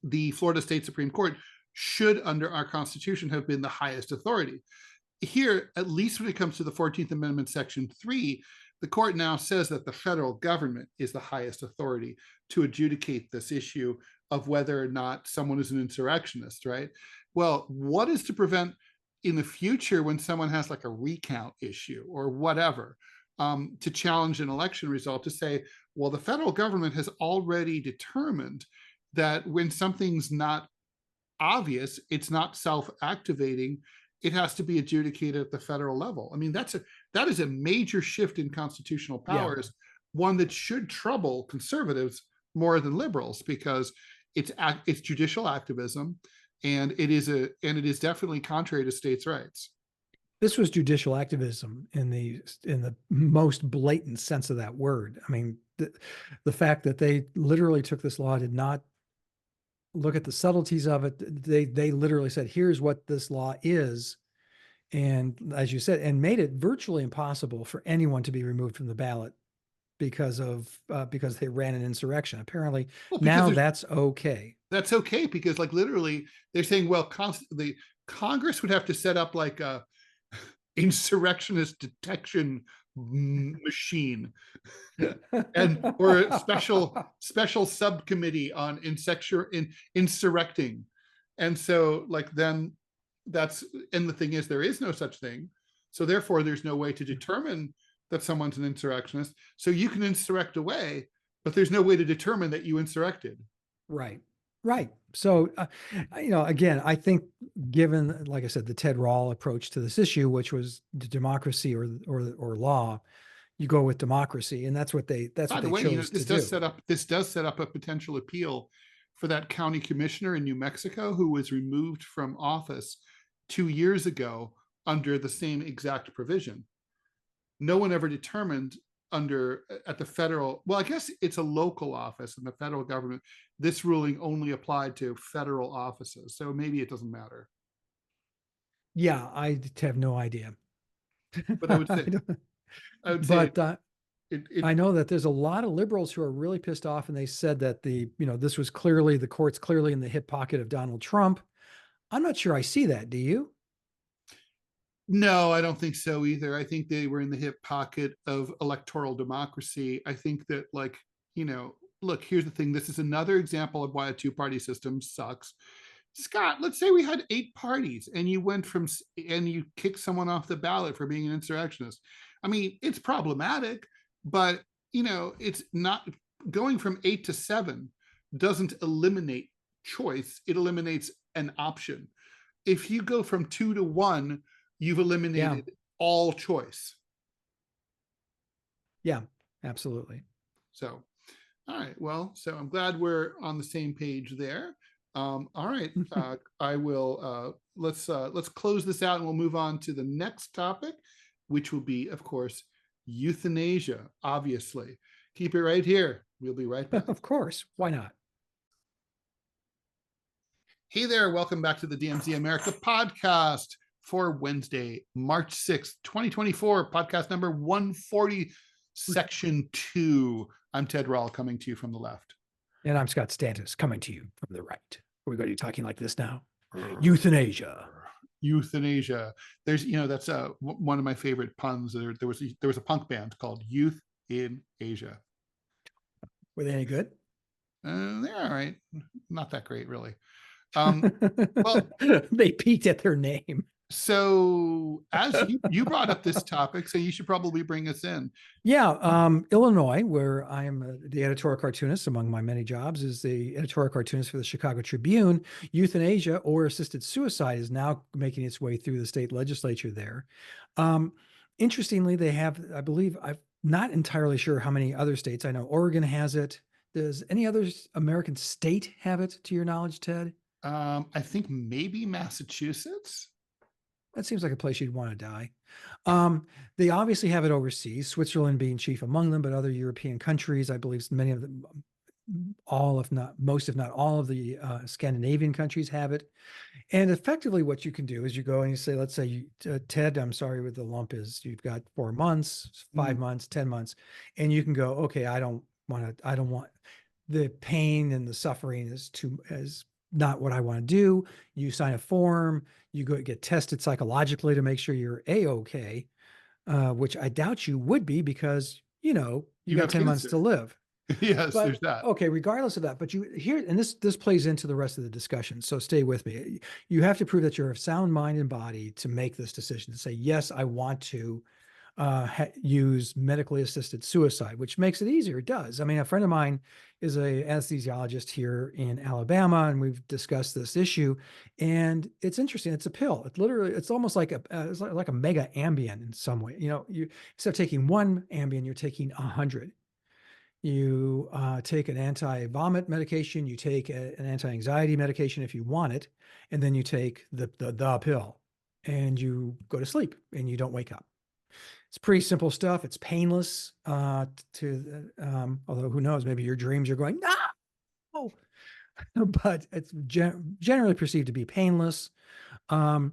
the Florida State Supreme Court should, under our Constitution, have been the highest authority. Here, at least when it comes to the 14th Amendment, Section 3, the court now says that the federal government is the highest authority to adjudicate this issue of whether or not someone is an insurrectionist, right? Well, what is to prevent in the future when someone has like a recount issue or whatever, to challenge an election result, to say, well, the federal government has already determined that when something's not obvious, it's not self-activating, it has to be adjudicated at the federal level. I mean, that is a major shift in constitutional powers, one that should trouble conservatives more than liberals, because it's judicial activism, and it is definitely contrary to states' rights. This was judicial activism in the most blatant sense of that word. I mean, the fact that they literally took this law, did not look at the subtleties of it. They literally said, here's what this law is. And as you said, and made it virtually impossible for anyone to be removed from the ballot because they ran an insurrection. Apparently now that's okay. That's okay, because like literally they're saying, well, the Congress would have to set up like a insurrectionist detection machine or a special subcommittee on insurrecting. And so like then and the thing is, there is no such thing. So therefore, there's no way to determine that someone's an insurrectionist. So you can insurrect away, but there's no way to determine that you insurrected. Right. Right. So, again, I think given, like I said, the Ted Rall approach to this issue, which was the democracy or law, you go with democracy, and that's what they By the way, chose to do. This does set up a potential appeal for that county commissioner in New Mexico who was removed from office 2 years ago under the same exact provision. No one ever determined at the federal, well, I guess it's a local office in the federal government. This ruling only applied to federal offices, so maybe it doesn't matter. Yeah, I have no idea. But I would say, but it I know that there's a lot of liberals who are really pissed off, and they said that this was clearly, the court's clearly in the hip pocket of Donald Trump. I'm not sure I see that. Do you? No, I don't think so either. I think they were in the hip pocket of electoral democracy. I think that, look, here's the thing. This is another example of why a two-party system sucks. Scott, let's say we had 8 parties and you kick someone off the ballot for being an insurrectionist. I mean, it's problematic, but it's not, going from 8 to 7 doesn't eliminate choice. It eliminates an option. If you go from 2 to 1, you've eliminated all choice. Yeah, absolutely. So, all right. Well, so I'm glad we're on the same page there. All right. I will, let's close this out and we'll move on to the next topic, which will be, of course, euthanasia, obviously. Keep it right here. We'll be right back. Of course. Why not? Hey there. Welcome back to the DMZ America podcast for Wednesday, March 6th, 2024, podcast number 140, section 2. I'm Ted Rall, coming to you from the left. And I'm Scott Stantis, coming to you from the right. Are we going to be talking like this now? Euthanasia. Euthanasia. There's, that's one of my favorite puns. There was a punk band called Youth in Asia. Were they any good? They're all right. Not that great, really. Well, they peaked at their name. So as you brought up this topic, so you should probably bring us in. Yeah. Illinois, where I am the editorial cartoonist among my many jobs, is the editorial cartoonist for the Chicago Tribune. Euthanasia or assisted suicide is now making its way through the state legislature there. Interestingly, they have, I believe, I'm not entirely sure how many other states. I know Oregon has it. Does any other American state have it, to your knowledge, Ted? I think maybe Massachusetts. That seems like a place you'd want to die. They obviously have it overseas, Switzerland being chief among them, but other European countries, I believe many of them, all, if not most, if not all of the Scandinavian countries have it. And effectively what you can do is you go and you say, let's say, Ted, I'm sorry what the lump is. You've got 4 months, 5 months, 10 months. And you can go, okay, I don't want the pain and the suffering is not what I want to do. You sign a form, you go get tested psychologically to make sure you're A-okay, which I doubt you would be because, you got 10 months to live. Yes, but, there's that. Okay, regardless of that, but you here, and this plays into the rest of the discussion. So stay with me. You have to prove that you're of sound mind and body to make this decision, to say, yes, I want to use medically assisted suicide, which makes it easier. It does. I mean, a friend of mine is a anesthesiologist here in Alabama, and we've discussed this issue. And it's interesting. It's a pill. It's almost like it's like a mega Ambien in some way. You instead of taking 1 Ambien, you're taking 100. You take an anti-vomit medication. You take an anti-anxiety medication if you want it, and then you take the pill, and you go to sleep, and you don't wake up. It's pretty simple stuff. It's painless. Although who knows, maybe your dreams you're going, no, but it's generally perceived to be painless. Like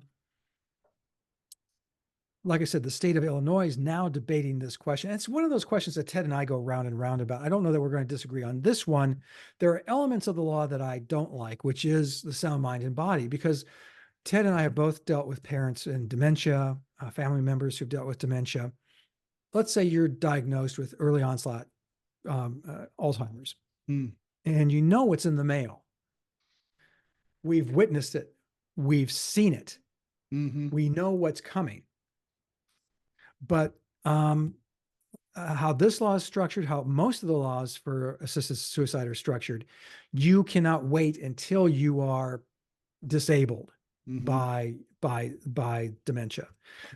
I said, the state of Illinois is now debating this question. It's one of those questions that Ted and I go round and round about. I don't know that we're going to disagree on this one. There are elements of the law that I don't like, which is the sound mind and body, because Ted and I have both dealt with parents in dementia, family members who've dealt with dementia. Let's say you're diagnosed with early onset Alzheimer's, and you know what's in the mail. We've witnessed it. We've seen it. We know what's coming. But how this law is structured, how most of the laws for assisted suicide are structured, you cannot wait until you are disabled Mhm. by dementia.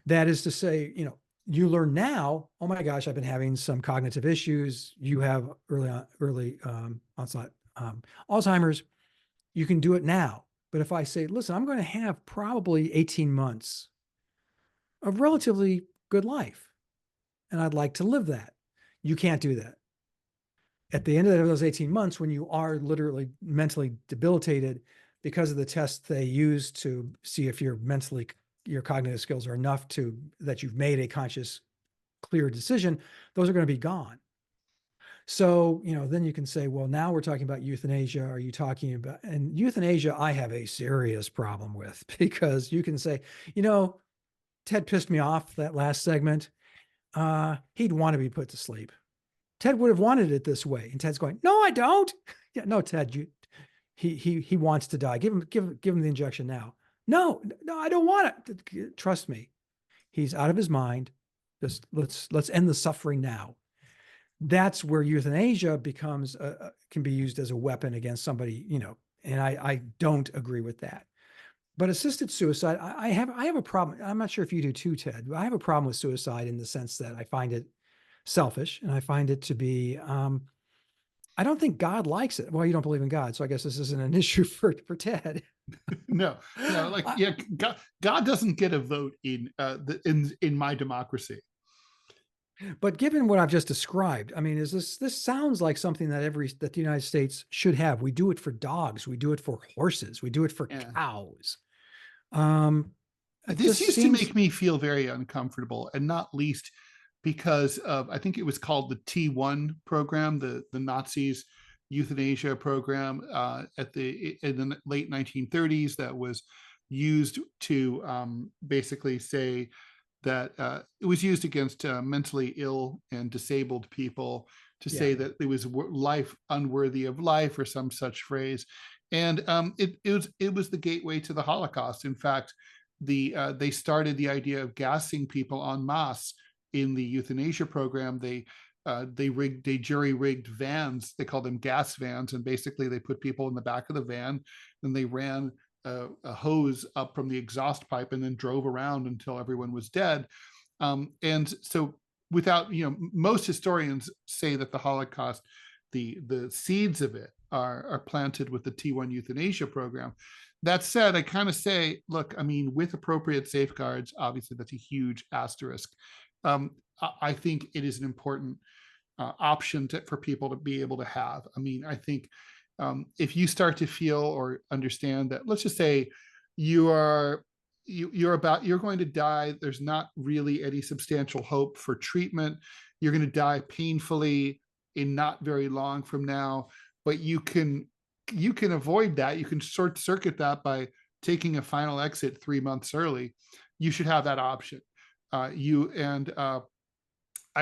That is to say, you learn now, oh my gosh, I've been having some cognitive issues. You have early onset Alzheimer's. You can do it now. But if I say, listen, I'm going to have probably 18 months of relatively good life, and I'd like to live that. You can't do that. At the end of those 18 months, when you are literally mentally debilitated because of the tests they use to see if your cognitive skills are enough that you've made a conscious, clear decision, those are going to be gone. So, then you can say, well, now we're talking about euthanasia. Are you talking about, and euthanasia, I have a serious problem with, because you can say, Ted pissed me off that last segment. He'd want to be put to sleep. Ted would have wanted it this way. And Ted's going, no, I don't. Yeah, no, Ted, he wants to die. Give him the injection now. No, I don't want it. Trust me. He's out of his mind. Just let's end the suffering now. That's where euthanasia can be used as a weapon against somebody, and I don't agree with that. But assisted suicide, I have a problem. I'm not sure if you do too, Ted, but I have a problem with suicide in the sense that I find it selfish, and I find it to be, I don't think God likes it. Well, you don't believe in God, so I guess this isn't an issue for Ted. No, like, yeah, God doesn't get a vote in my democracy. But given what I've just described, I mean, this sounds like something that the United States should have. We do it for dogs, we do it for horses, we do it for Yeah. cows. It This just used to seems make me feel very uncomfortable, and not least because of, I think it was called the T1 program, the Nazis euthanasia program in the late 1930s, that was used to basically say that it was used against mentally ill and disabled people, to say that it was life unworthy of life, or some such phrase. And it was the gateway to the Holocaust. In fact, they started the idea of gassing people en masse in the euthanasia program. They jury rigged vans. They called them gas vans, and basically they put people in the back of the van, and they ran a hose up from the exhaust pipe, and then drove around until everyone was dead. And so, without, most historians say that the Holocaust, the seeds of it are planted with the T1 euthanasia program. That said, I kind of say, look, I mean, with appropriate safeguards, obviously that's a huge asterisk. I think it is an important option for people to be able to have. I mean, I think if you start to feel or understand that, let's just say you're going to die, there's not really any substantial hope for treatment, you're going to die painfully in not very long from now, but you can avoid that. You can short circuit that by taking a final exit 3 months early. You should have that option. I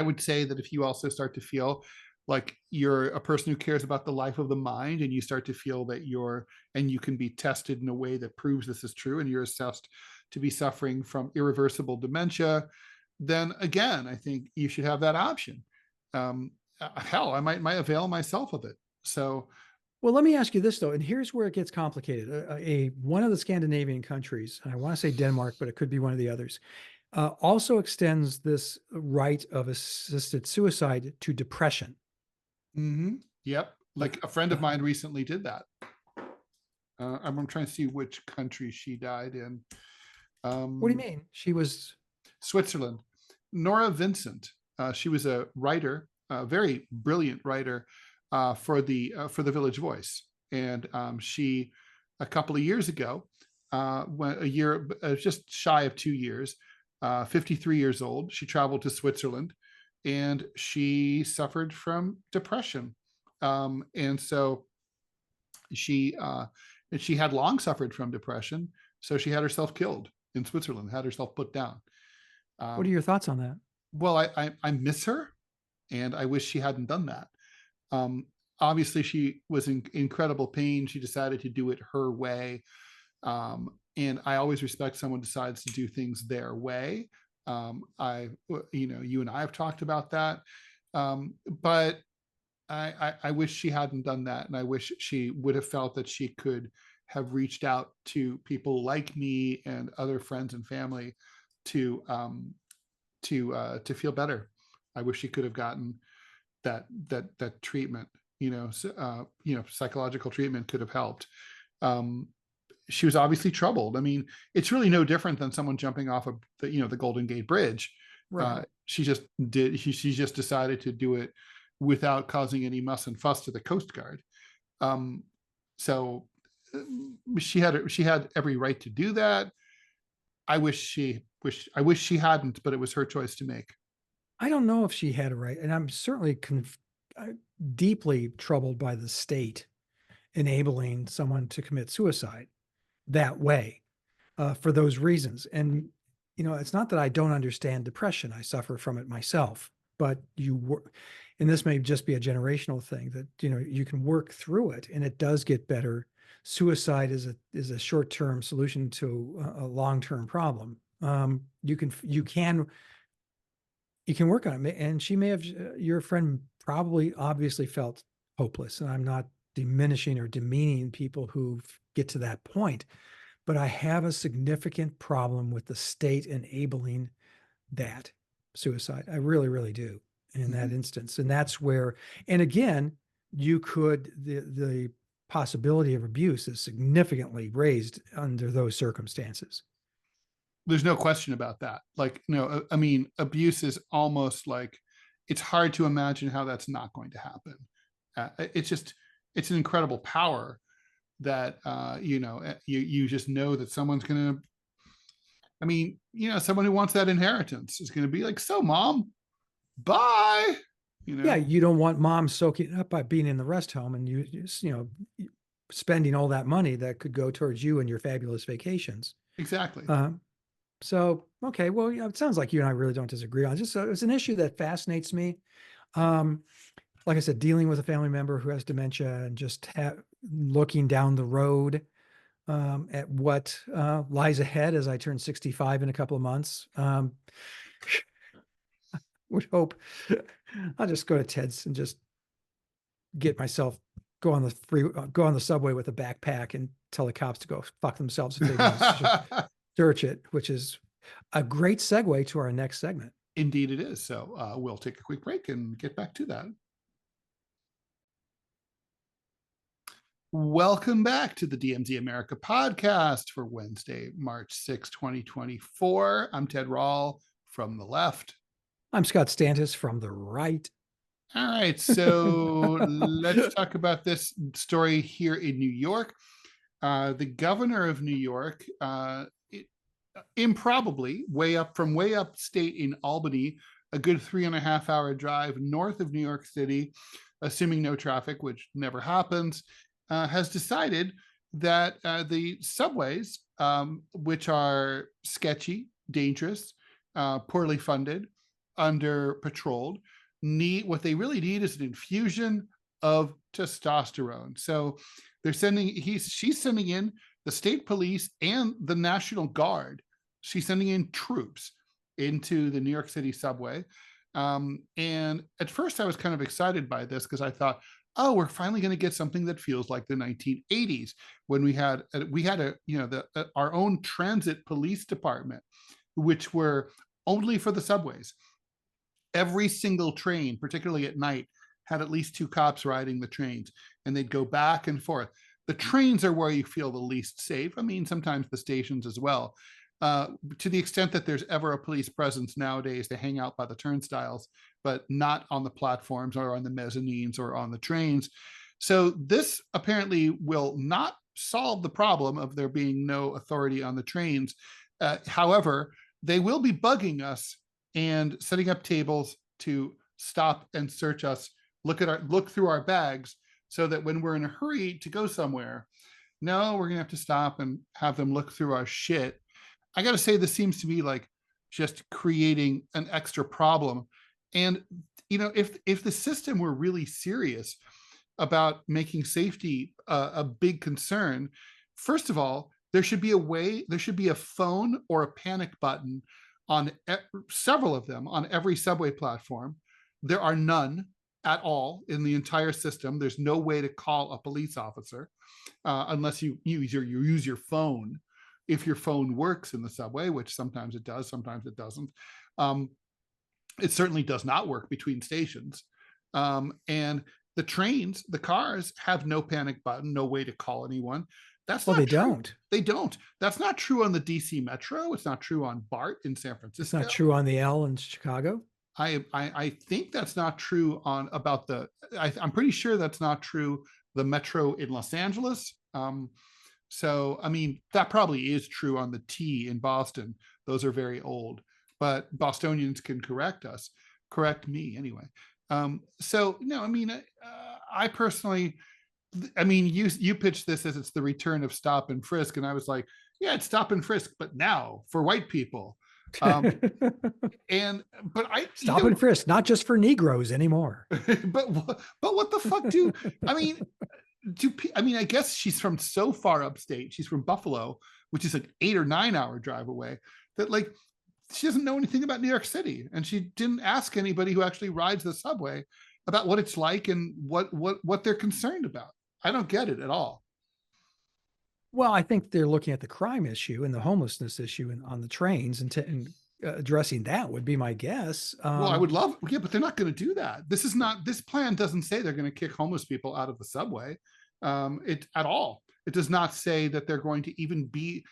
would say that if you also start to feel like you're a person who cares about the life of the mind, and you start to feel that you can be tested in a way that proves this is true, and you're assessed to be suffering from irreversible dementia, then again, I think you should have that option. Hell, I might avail myself of it. So, well, let me ask you this though, and here's where it gets complicated. One of the Scandinavian countries, and I want to say Denmark, but it could be one of the others, also extends this right of assisted suicide to depression. Yep. Like a friend of mine recently did that. I'm trying to see which country she died in. What do you mean? She was Switzerland. Nora Vincent. She was a writer, a very brilliant writer for the Village Voice, and she, a couple of years ago, just shy of 2 years, 53 years old, she traveled to Switzerland, and she suffered from depression, and so she had long suffered from depression, so she had herself killed in Switzerland, had herself put down. What are your thoughts on that? Well, I miss her, and I wish she hadn't done that. Obviously, she was in incredible pain. She decided to do it her way. And I always respect someone decides to do things their way. You and I have talked about that. But I wish she hadn't done that. And I wish she would have felt that she could have reached out to people like me and other friends and family to feel better. I wish she could have gotten that treatment, psychological treatment could have helped. She was obviously troubled. I mean, it's really no different than someone jumping off of the Golden Gate Bridge. Right. She just decided to do it without causing any muss and fuss to the Coast Guard. So she had every right to do that. I wish she hadn't, but it was her choice to make. I don't know if she had a right, and I'm certainly deeply troubled by the state enabling someone to commit suicide that way, for those reasons. And it's not that I don't understand depression. I suffer from it myself, but and this may just be a generational thing, that you can work through it and it does get better. Suicide is a short-term solution to a long-term problem. You can work on it. And she may have, your friend probably obviously felt hopeless. And I'm not diminishing or demeaning people who get to that point, but I have a significant problem with the state enabling that suicide. I really, really do in that instance. And that's where, and again, the possibility of abuse is significantly raised under those circumstances. There's no question about that. Like, I mean, abuse is almost like, it's hard to imagine how that's not going to happen. It's an incredible power that, you just know that someone's going to, I mean, someone who wants that inheritance is going to be like, so mom, bye. Yeah, you don't want mom soaking up by being in the rest home and you just, spending all that money that could go towards you and your fabulous vacations. Exactly. So, okay, well, it sounds like you and I really don't disagree on it. Just it's an issue that fascinates me. Like I said, dealing with a family member who has dementia and just looking down the road at what lies ahead as I turn 65 in a couple of months. Would hope I'll just go to Ted's and just get myself go on the subway with a backpack and tell the cops to go fuck themselves if they want to search it, which is a great segue to our next segment. Indeed it is. So we'll take a quick break and get back to that. Welcome back to the DMZ America podcast for Wednesday, March 6, 2024. I'm Ted Rall from the left. I'm Scott Stantis from the right. All right, so let's talk about this story here in New York. The governor of New York, improbably, way upstate in Albany, a good 3.5 hour drive north of New York City, assuming no traffic, which never happens, has decided that the subways, which are sketchy, dangerous, poorly funded, under patrolled, what they really need is an infusion of testosterone. So she's sending in the state police and the National Guard. She's sending in troops into the New York City subway. And at first I was kind of excited by this because I thought, oh, we're finally going to get something that feels like the 1980s when we had our own transit police department, which were only for the subways. Every single train, particularly at night, had at least 2 cops riding the trains, and they'd go back and forth. The trains are where you feel the least safe. I mean, sometimes the stations as well. To the extent that there's ever a police presence nowadays, they hang out by the turnstiles, but not on the platforms or on the mezzanines or on the trains. So this apparently will not solve the problem of there being no authority on the trains. However, they will be bugging us and setting up tables to stop and search us, look through our bags, so that when we're in a hurry to go somewhere, no, we're gonna have to stop and have them look through our shit. I gotta say, this seems to be like just creating an extra problem. And if the system were really serious about making safety a big concern, first of all, there should be a phone or a panic button on several of them on every subway platform. There are none at all in the entire system. There's no way to call a police officer unless you use your phone. If your phone works in the subway, which sometimes it does, sometimes it doesn't. It certainly does not work between stations. And the trains, the cars have no panic button, no way to call anyone. That's Well, not they true. don't. They don't. That's not true on the DC Metro. It's not true on BART in San Francisco. It's not true on the L in Chicago. I think that's not true on about the. I'm pretty sure that's not true the Metro in Los Angeles. So I mean that probably is true on the T in Boston. Those are very old, but Bostonians can correct me anyway. So no, I mean I personally. I mean, you pitched this as it's the return of stop and frisk, and I was like, yeah, it's stop and frisk, but now for white people. But I stop and frisk, not just for Negroes anymore. but what the fuck do I mean? I guess she's from so far upstate. She's from Buffalo, which is an 8 or 9 hour drive away. That like she doesn't know anything about New York City, and she didn't ask anybody who actually rides the subway about what it's like and what they're concerned about. I don't get it at all. Well, I think they're looking at the crime issue and the homelessness issue on the trains, and addressing that would be my guess. Well, I would love, yeah, but they're not going to do that. This plan doesn't say they're going to kick homeless people out of the subway. It at all. It does not say that they're going to even be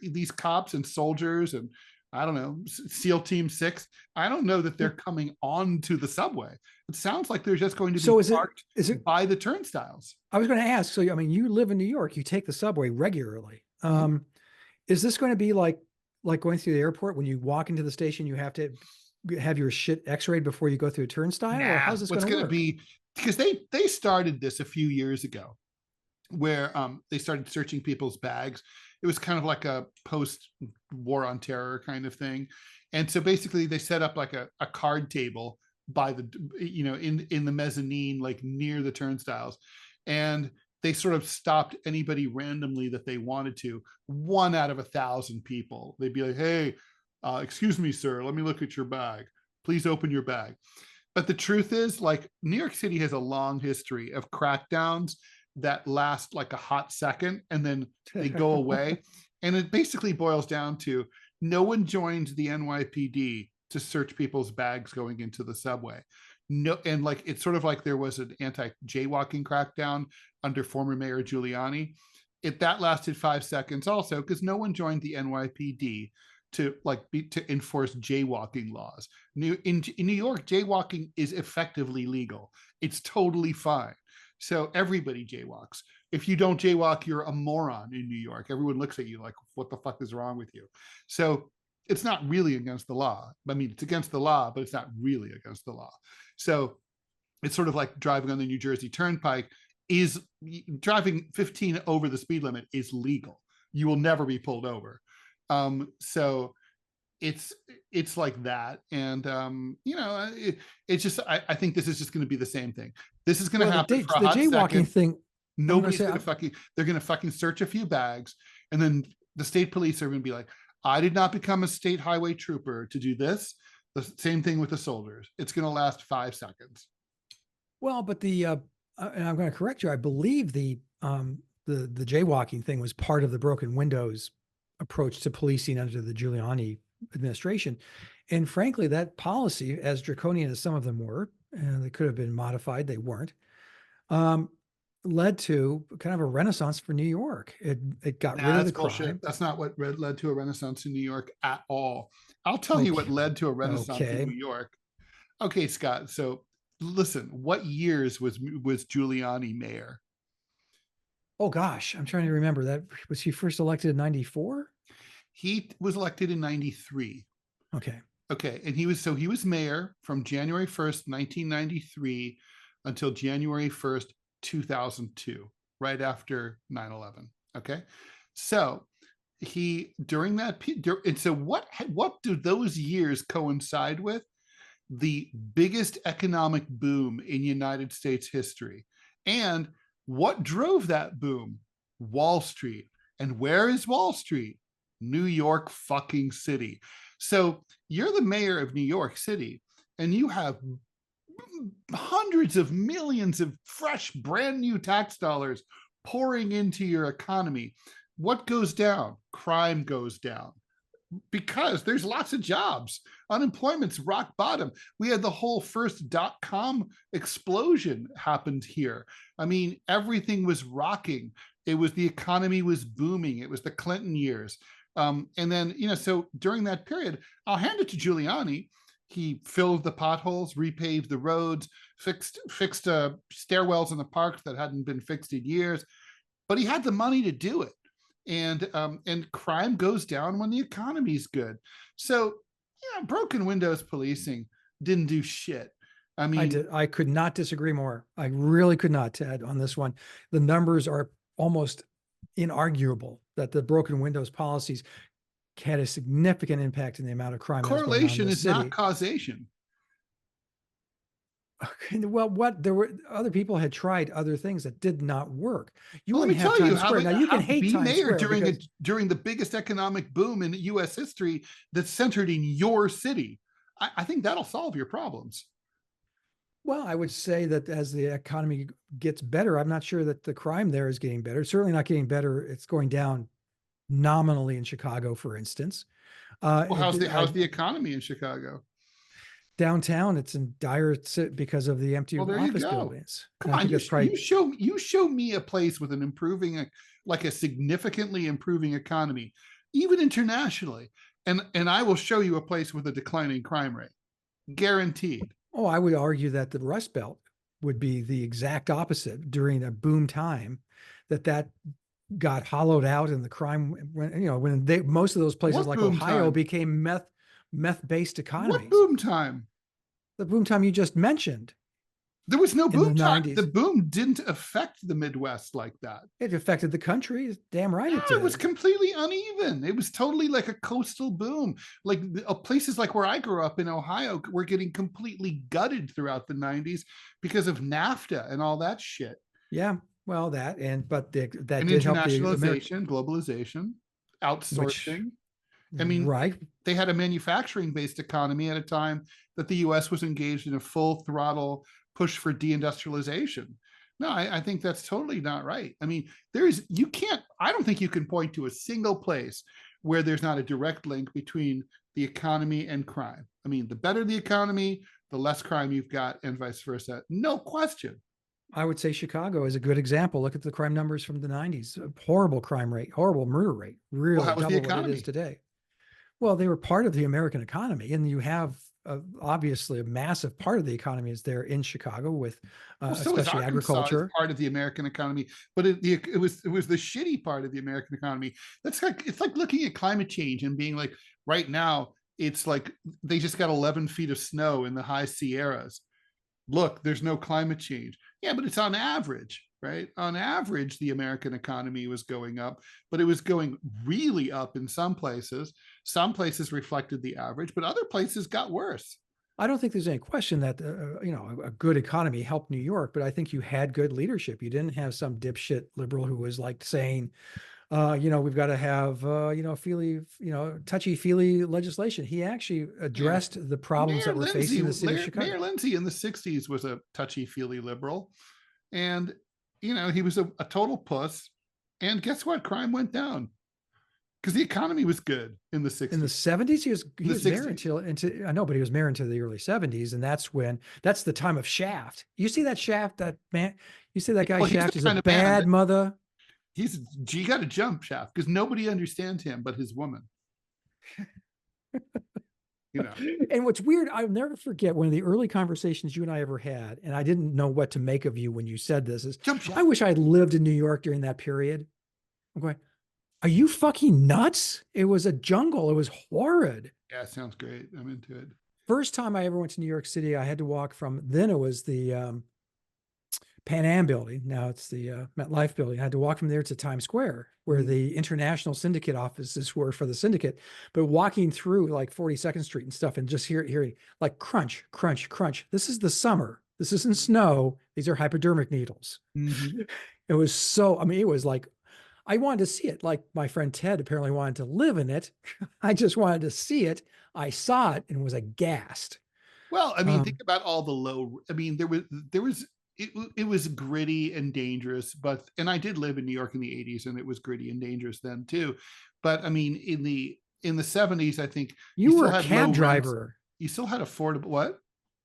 these cops and soldiers and I don't know, SEAL Team 6. I don't know that they're coming onto the subway. It sounds like they're just going to be parked by the turnstiles. I was going to ask, so, I mean, you live in New York, you take the subway regularly. Is this going to be like going through the airport? When you walk into the station, you have to have your shit x-rayed before you go through a turnstile? Or how's this going to be? Because they started this a few years ago where they started searching people's bags. It was kind of like a post-war on terror kind of thing. And so basically they set up like a card table by the, in the mezzanine, like near the turnstiles. And they sort of stopped anybody randomly that they wanted to. 1 out of 1,000 people. They'd be like, hey, excuse me, sir, let me look at your bag. Please open your bag. But the truth is, like, New York City has a long history of crackdowns that last like a hot second and then they go away. And it basically boils down to no one joins the NYPD to search people's bags going into the subway. No, and like it's sort of like there was an anti-jaywalking crackdown under former Mayor Giuliani. That lasted 5 seconds also because no one joined the NYPD to enforce jaywalking laws. In New York, jaywalking is effectively legal. It's totally fine. So everybody jaywalks. If you don't jaywalk, you're a moron in New York. Everyone looks at you like, what the fuck is wrong with you? So it's not really against the law. I mean, it's against the law, but it's not really against the law. So it's sort of like driving on the New Jersey Turnpike. Is driving 15 over the speed limit is legal. You will never be pulled over. So it's like that. And, it's just, I think this is just going to be the same thing. This is going to happen for a hot jaywalking thing. Nobody's going to they're going to fucking search a few bags. And then the state police are going to be like, I did not become a state highway trooper to do this. The same thing with the soldiers. It's going to last 5 seconds. Well, but and I'm going to correct you. I believe the jaywalking thing was part of the broken windows approach to policing under the Giuliani administration. And frankly, that policy, as draconian as some of them were, and they could have been modified, they weren't, led to kind of a renaissance for New York. It got rid of the crime. That's not what led to a renaissance in New York at all. I'll tell you what led to a renaissance in New York. Okay, Scott. So listen, what years was Giuliani mayor? Oh gosh, I'm trying to remember. That was he first elected in 94? He was elected in 93. Okay. And he was mayor from January 1st, 1993 until January 1st, 2002, right after 9/11. Okay. So during that, and so what do those years coincide with? The biggest economic boom in United States history. And what drove that boom? Wall Street. And where is Wall Street? New York fucking City. So you're the mayor of New York City, and you have hundreds of millions of fresh, brand new tax dollars pouring into your economy. What goes down? Crime goes down because there's lots of jobs. Unemployment's rock bottom. We had the whole first .com explosion happened here. I mean, everything was rocking. It was, the economy was booming. It was the Clinton years. And then, so during that period, I'll hand it to Giuliani. He filled the potholes, repaved the roads, fixed stairwells in the parks that hadn't been fixed in years, but he had the money to do it. And crime goes down when the economy's good. So, broken windows policing didn't do shit. I mean, I could not disagree more. I really could not, Ted, on this one. The numbers are almost inarguable that the broken windows policies had a significant impact in the amount of crime. Correlation is not causation. Okay, well, there were other people had tried other things that did not work. Let me tell you, now you can hate Times mayor Square during the biggest economic boom in U.S. history that's centered in your city. I think that'll solve your problems. Well, I would say that as the economy gets better, I'm not sure that the crime there is getting better. It's certainly not getting better. It's going down nominally in Chicago, for instance. Well, how's the economy in Chicago? Downtown, it's in dire because of the empty office buildings. Come on, you show me a place with an improving, like a significantly improving economy, even internationally, and I will show you a place with a declining crime rate, guaranteed. Oh, I would argue that the Rust Belt would be the exact opposite during a boom time, that got hollowed out, and the crime when most of those places like Ohio became meth-based economies. What boom time? The boom time you just mentioned. There was no boom time. The boom didn't affect the Midwest like that. It affected the country. Damn right it did. It was completely uneven. It was totally like a coastal boom. Like places like where I grew up in Ohio were getting completely gutted throughout the 90s because of NAFTA and all that shit. Yeah, well, that did help the internationalization, globalization, outsourcing. I mean, right. They had a manufacturing-based economy at a time that the U.S. was engaged in a full throttle push for deindustrialization. No, I think that's totally not right. I mean, I don't think you can point to a single place where there's not a direct link between the economy and crime. I mean, the better the economy, the less crime you've got, and vice versa. No question. I would say Chicago is a good example. Look at the crime numbers from the 90s. Horrible crime rate, horrible murder rate, really double what it is today. Well, they were part of the American economy, and you have obviously a massive part of the economy is there in Chicago with especially agriculture. Part of the American economy, but it was the shitty part of the American economy. It's like looking at climate change and being like, right now it's like they just got 11 feet of snow in the high Sierras. Look, there's no climate change. Yeah, but it's on average. Right? On average, the American economy was going up, but it was going really up in some places. Some places reflected the average, but other places got worse. I don't think there's any question that a good economy helped New York, but I think you had good leadership. You didn't have some dipshit liberal who was like saying, we've got to have touchy-feely legislation. He actually addressed the problems that were facing the city of Chicago. Mayor Lindsay in the 60s was a touchy-feely liberal, and he was a total puss. And guess what? Crime went down because the economy was good in the 60s. In the 70s, he was mayor until I know, but he was mayor until the early 70s. And that's the time of Shaft. You see that Shaft, that man, you see that guy Shaft is a bad mother. You got to jump Shaft because nobody understands him but his woman. And what's weird, I'll never forget one of the early conversations you and I ever had, and I didn't know what to make of you when you said this, is I wish I had lived in New York during that period. I'm going, are you fucking nuts? It was a jungle. It was horrid. Yeah, sounds great. I'm into it. First time I ever went to New York City, I had to walk then it was the Pan Am building. Now it's the MetLife building. I had to walk from there to Times Square, where the international syndicate offices were for the syndicate. But walking through like 42nd Street and stuff, and just hearing like crunch, crunch, crunch. This is the summer. This isn't snow. These are hypodermic needles. Mm-hmm. It was it was like, I wanted to see it. Like my friend Ted apparently wanted to live in it. I just wanted to see it. I saw it and was aghast. Well, I mean, think about all the low. I mean, it was gritty and dangerous, but and I did live in New York in the 80s, and it was gritty and dangerous then too. But I mean, in the 70s, I think You were still a had low cab rents. driver. You still had affordable what?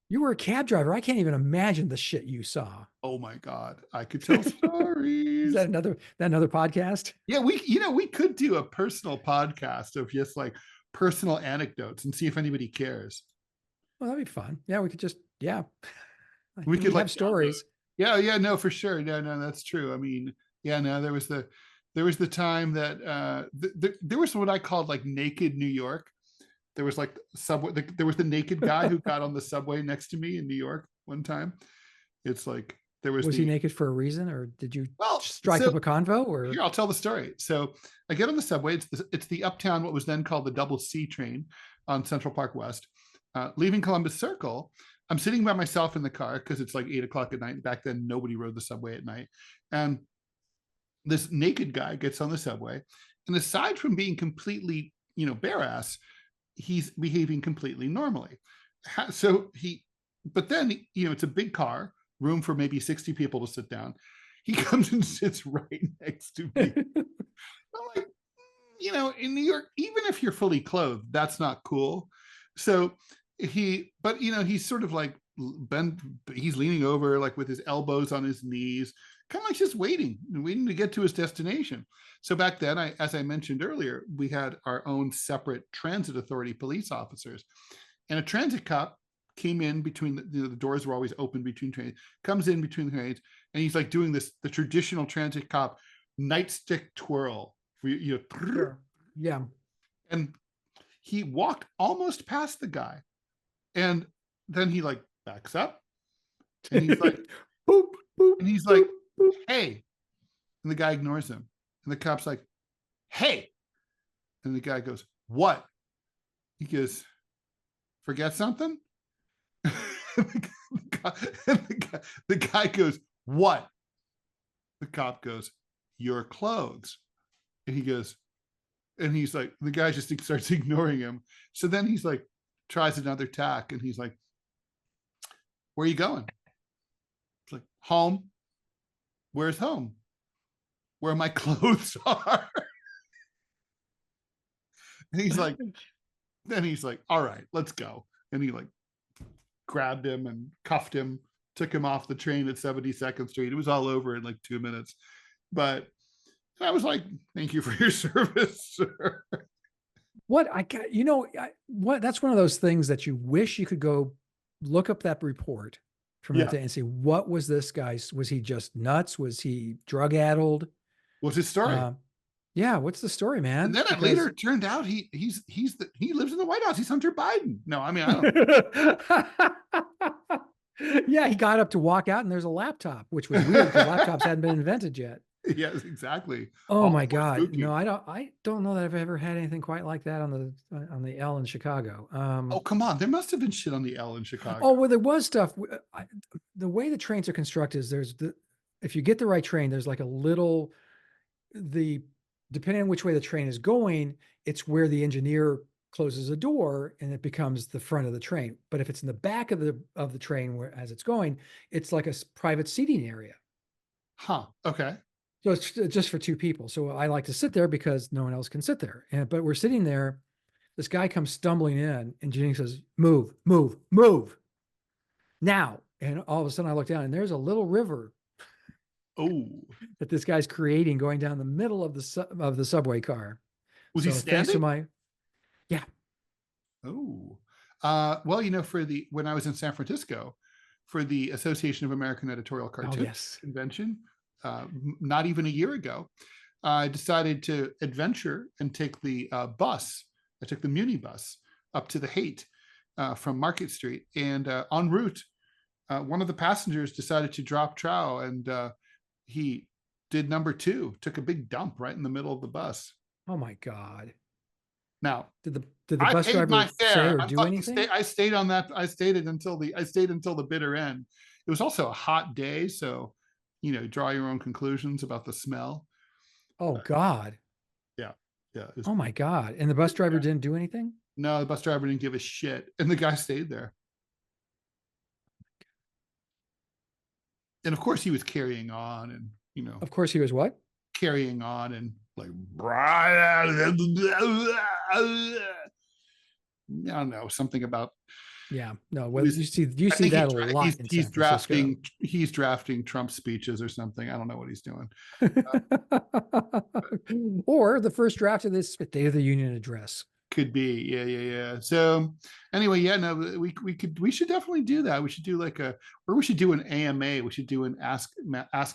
You were a cab driver. I can't even imagine the shit you saw. Oh my God, I could tell Is stories. that another podcast? Yeah, we could do a personal podcast of just like personal anecdotes and see if anybody cares. Well, that'd be fun. Yeah, we could just, yeah. We could like have stories. Yeah, no, for sure. No, that's true. I mean, yeah, no, there was the time that there was what I called like naked New York. There was like subway. There was the naked guy who got on the subway next to me in New York one time. It's like there was he naked for a reason, or did you well strike up a convo? Or here, I'll tell the story. So I get on the subway. It's the Uptown, what was then called the Double C train on Central Park West, leaving Columbus Circle. I'm sitting by myself in the car because it's like 8 o'clock at night. Back then, nobody rode the subway at night. And this naked guy gets on the subway. And aside from being completely, bare ass, he's behaving completely normally. But then, it's a big car, room for maybe 60 people to sit down. He comes and sits right next to me. I'm like, in New York, even if you're fully clothed, that's not cool. So he's sort of like bent, he's leaning over like with his elbows on his knees, kind of like just waiting to get to his destination. So back then, as I mentioned earlier, we had our own separate transit authority police officers, and a transit cop came in between the doors were always open between trains, comes in between the trains, and he's like doing the traditional transit cop nightstick twirl. Sure. Yeah. And he walked almost past the guy. And then he like backs up and he's like, boop, boop, and he's like, boop, hey. And the guy ignores him. And the cop's like, hey. And the guy goes, what? He goes, forget something? The guy goes, what? The cop goes, your clothes. And he goes, and he's like, the guy just starts ignoring him. So then he's like, tries another tack, and he's like, where are you going? It's like, home. Where's home? Where my clothes are. And he's like, all right, let's go. And he like grabbed him and cuffed him, took him off the train at 72nd Street. It was all over in like 2 minutes. But I was like, thank you for your service, sir. That's one of those things that you wish you could go look up that report from that day and see, what was this guy's, was he just nuts? Was he drug addled? What's his story? What's the story, man? And then it later turned out he lives in the White House. He's Hunter Biden. No, I mean, I don't. Yeah, he got up to walk out and there's a laptop, which was weird because laptops hadn't been invented yet. Yes, exactly. Oh my God. Spooky. No, I don't know that I've ever had anything quite like that on the L in Chicago. Oh, come on. There must have been shit on the L in Chicago. Oh, well, there was stuff. The way the trains are constructed is if you get the right train, there's like a little, depending on which way the train is going, it's where the engineer closes a door and it becomes the front of the train. But if it's in the back of the train as it's going, it's like a private seating area. Huh. Okay. So it's just for two people. So I like to sit there because no one else can sit there. But we're sitting there. This guy comes stumbling in and Janine says, move, move, move now. And all of a sudden I look down and there's a little river. Oh, that this guy's creating going down the middle of the subway car. Was he standing? Yeah. Oh, well, when I was in San Francisco for the Association of American Editorial Cartoonists convention, not even a year ago, I decided to adventure and take the bus. I took the Muni bus up to the Haight from Market Street, and en route, one of the passengers decided to drop trow, and he did number 2, took a big dump right in the middle of the bus. Oh my God. Now, did the bus driver say or do anything? I stayed on that. I stayed until the bitter end. It was also a hot day, so draw your own conclusions about the smell. Oh God. Yeah. Yeah. Oh my God. And the bus driver didn't do anything? No, the bus driver didn't give a shit. And the guy stayed there. And of course he was carrying on and, Of course he was what? carrying on and like, I don't know, something about Yeah. No, well, was, you I see think that a lot in he's San Francisco. drafting Trump speeches or something. I don't know what he's doing. Or the first draft of this State of the Union address. Could be. Yeah. So anyway, yeah, no, we should definitely do that. We should do or we should do an AMA. We should do an ask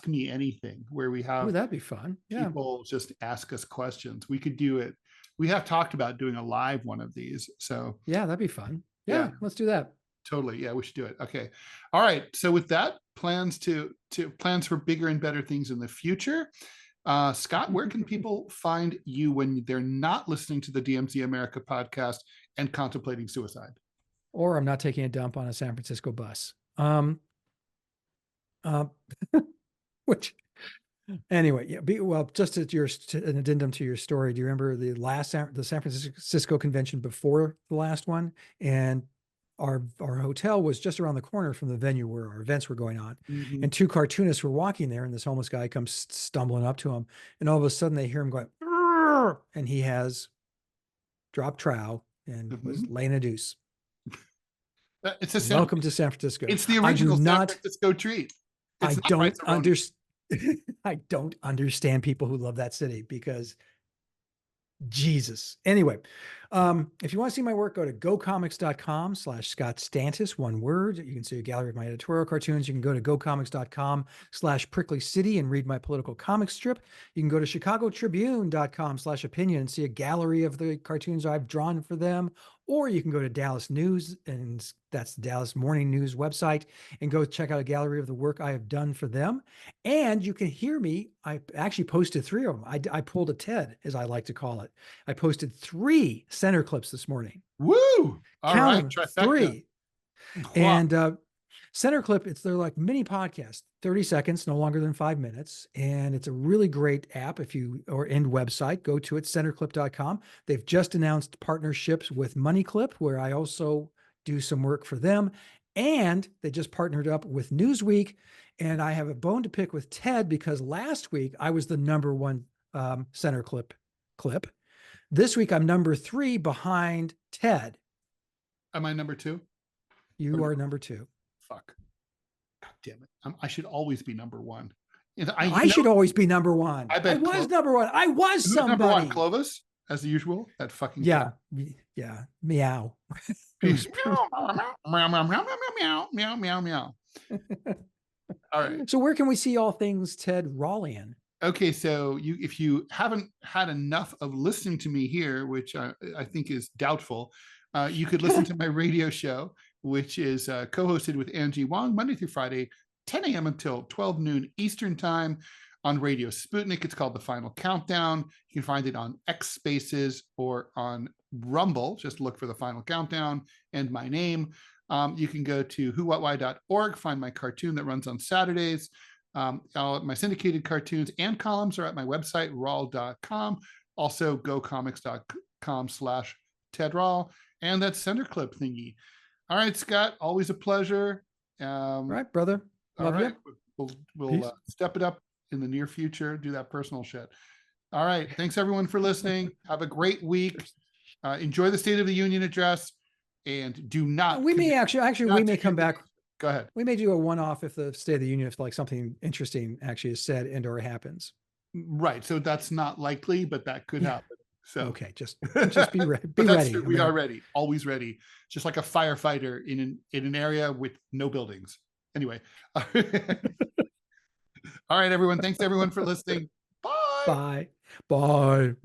me anything where we Oh, have that'd be fun. Yeah. people just ask us questions. We could do it. We have talked about doing a live one of these. So Yeah, that'd be fun. Yeah, let's do that. totally. Yeah, we should do it. Okay. All right. So with that, plans plans for bigger and better things in the future. Scott, where can people find you when they're not listening to the DMZ America podcast and contemplating suicide? Or I'm not taking a dump on a San Francisco bus. Which anyway, yeah. Well, just an addendum to your story. Do you remember the San Francisco convention before the last one? And our hotel was just around the corner from the venue where our events were going on. Mm-hmm. And two cartoonists were walking there, and this homeless guy comes stumbling up to him, and all of a sudden they hear him going, "Arr!" And he has dropped trowel and was laying a deuce. It's Welcome to San Francisco. It's the original San Francisco treat. I don't understand. I don't understand people who love that city because Jesus. Anyway, if you want to see my work, go to gocomics.com/Scott Stantis, one word. You can see a gallery of my editorial cartoons. You can go to gocomics.com/Prickly City and read my political comic strip. You can go to chicagotribune.com/opinion and see a gallery of the cartoons I've drawn for them. Or you can go to Dallas News, and that's the Dallas Morning News website, and go check out a gallery of the work I have done for them. And you can hear me. I actually posted 3 of them. I pulled a TED, as I like to call it. I posted 3 center clips this morning. Woo! All right, trifecta. 3. Wow. And center clip, they're like mini podcasts, 30 seconds, no longer than 5 minutes. And it's a really great app. Or website, go to it, centerclip.com. They've just announced partnerships with MoneyClip, where I also do some work for them. And they just partnered up with Newsweek. And I have a bone to pick with Ted because last week I was the #1 center clip. This week I'm number 3 behind Ted. Am I number 2? You are number 2. Fuck. God damn it. I should always be number 1. I should always be number 1. I was number 1. I was somebody. Number 1, Clovis, as usual. That fucking yeah. Meow. Peace. Meow, meow, meow, meow, meow, meow, meow, meow. All right. So where can we see all things Ted Rallian? Okay, so if you haven't had enough of listening to me here, which I think is doubtful, you could listen to my radio show, which is co-hosted with Angie Wong, Monday through Friday, 10 a.m. until 12 noon Eastern time on Radio Sputnik. It's called The Final Countdown. You can find it on X Spaces or on Rumble. Just look for The Final Countdown and my name. You can go to whowhatwhy.org, find my cartoon that runs on Saturdays. My syndicated cartoons and columns are at my website, rall.com. Also, gocomics.com/Ted Rall. And that center clip thingy. All right, Scott, always a pleasure. All right, brother. Love you. We'll step it up in the near future, do that personal shit. All right. Thanks, everyone, for listening. Have a great week. Enjoy the State of the Union address. And do not. We may we may come back. Go ahead. We may do a one-off if the State of the Union, if like something interesting actually is said and or happens. Right. So that's not likely, but that could happen. So okay, just be ready. We are ready, always ready. Just like a firefighter in an area with no buildings. Anyway. All right, everyone. Thanks everyone for listening. Bye. Bye.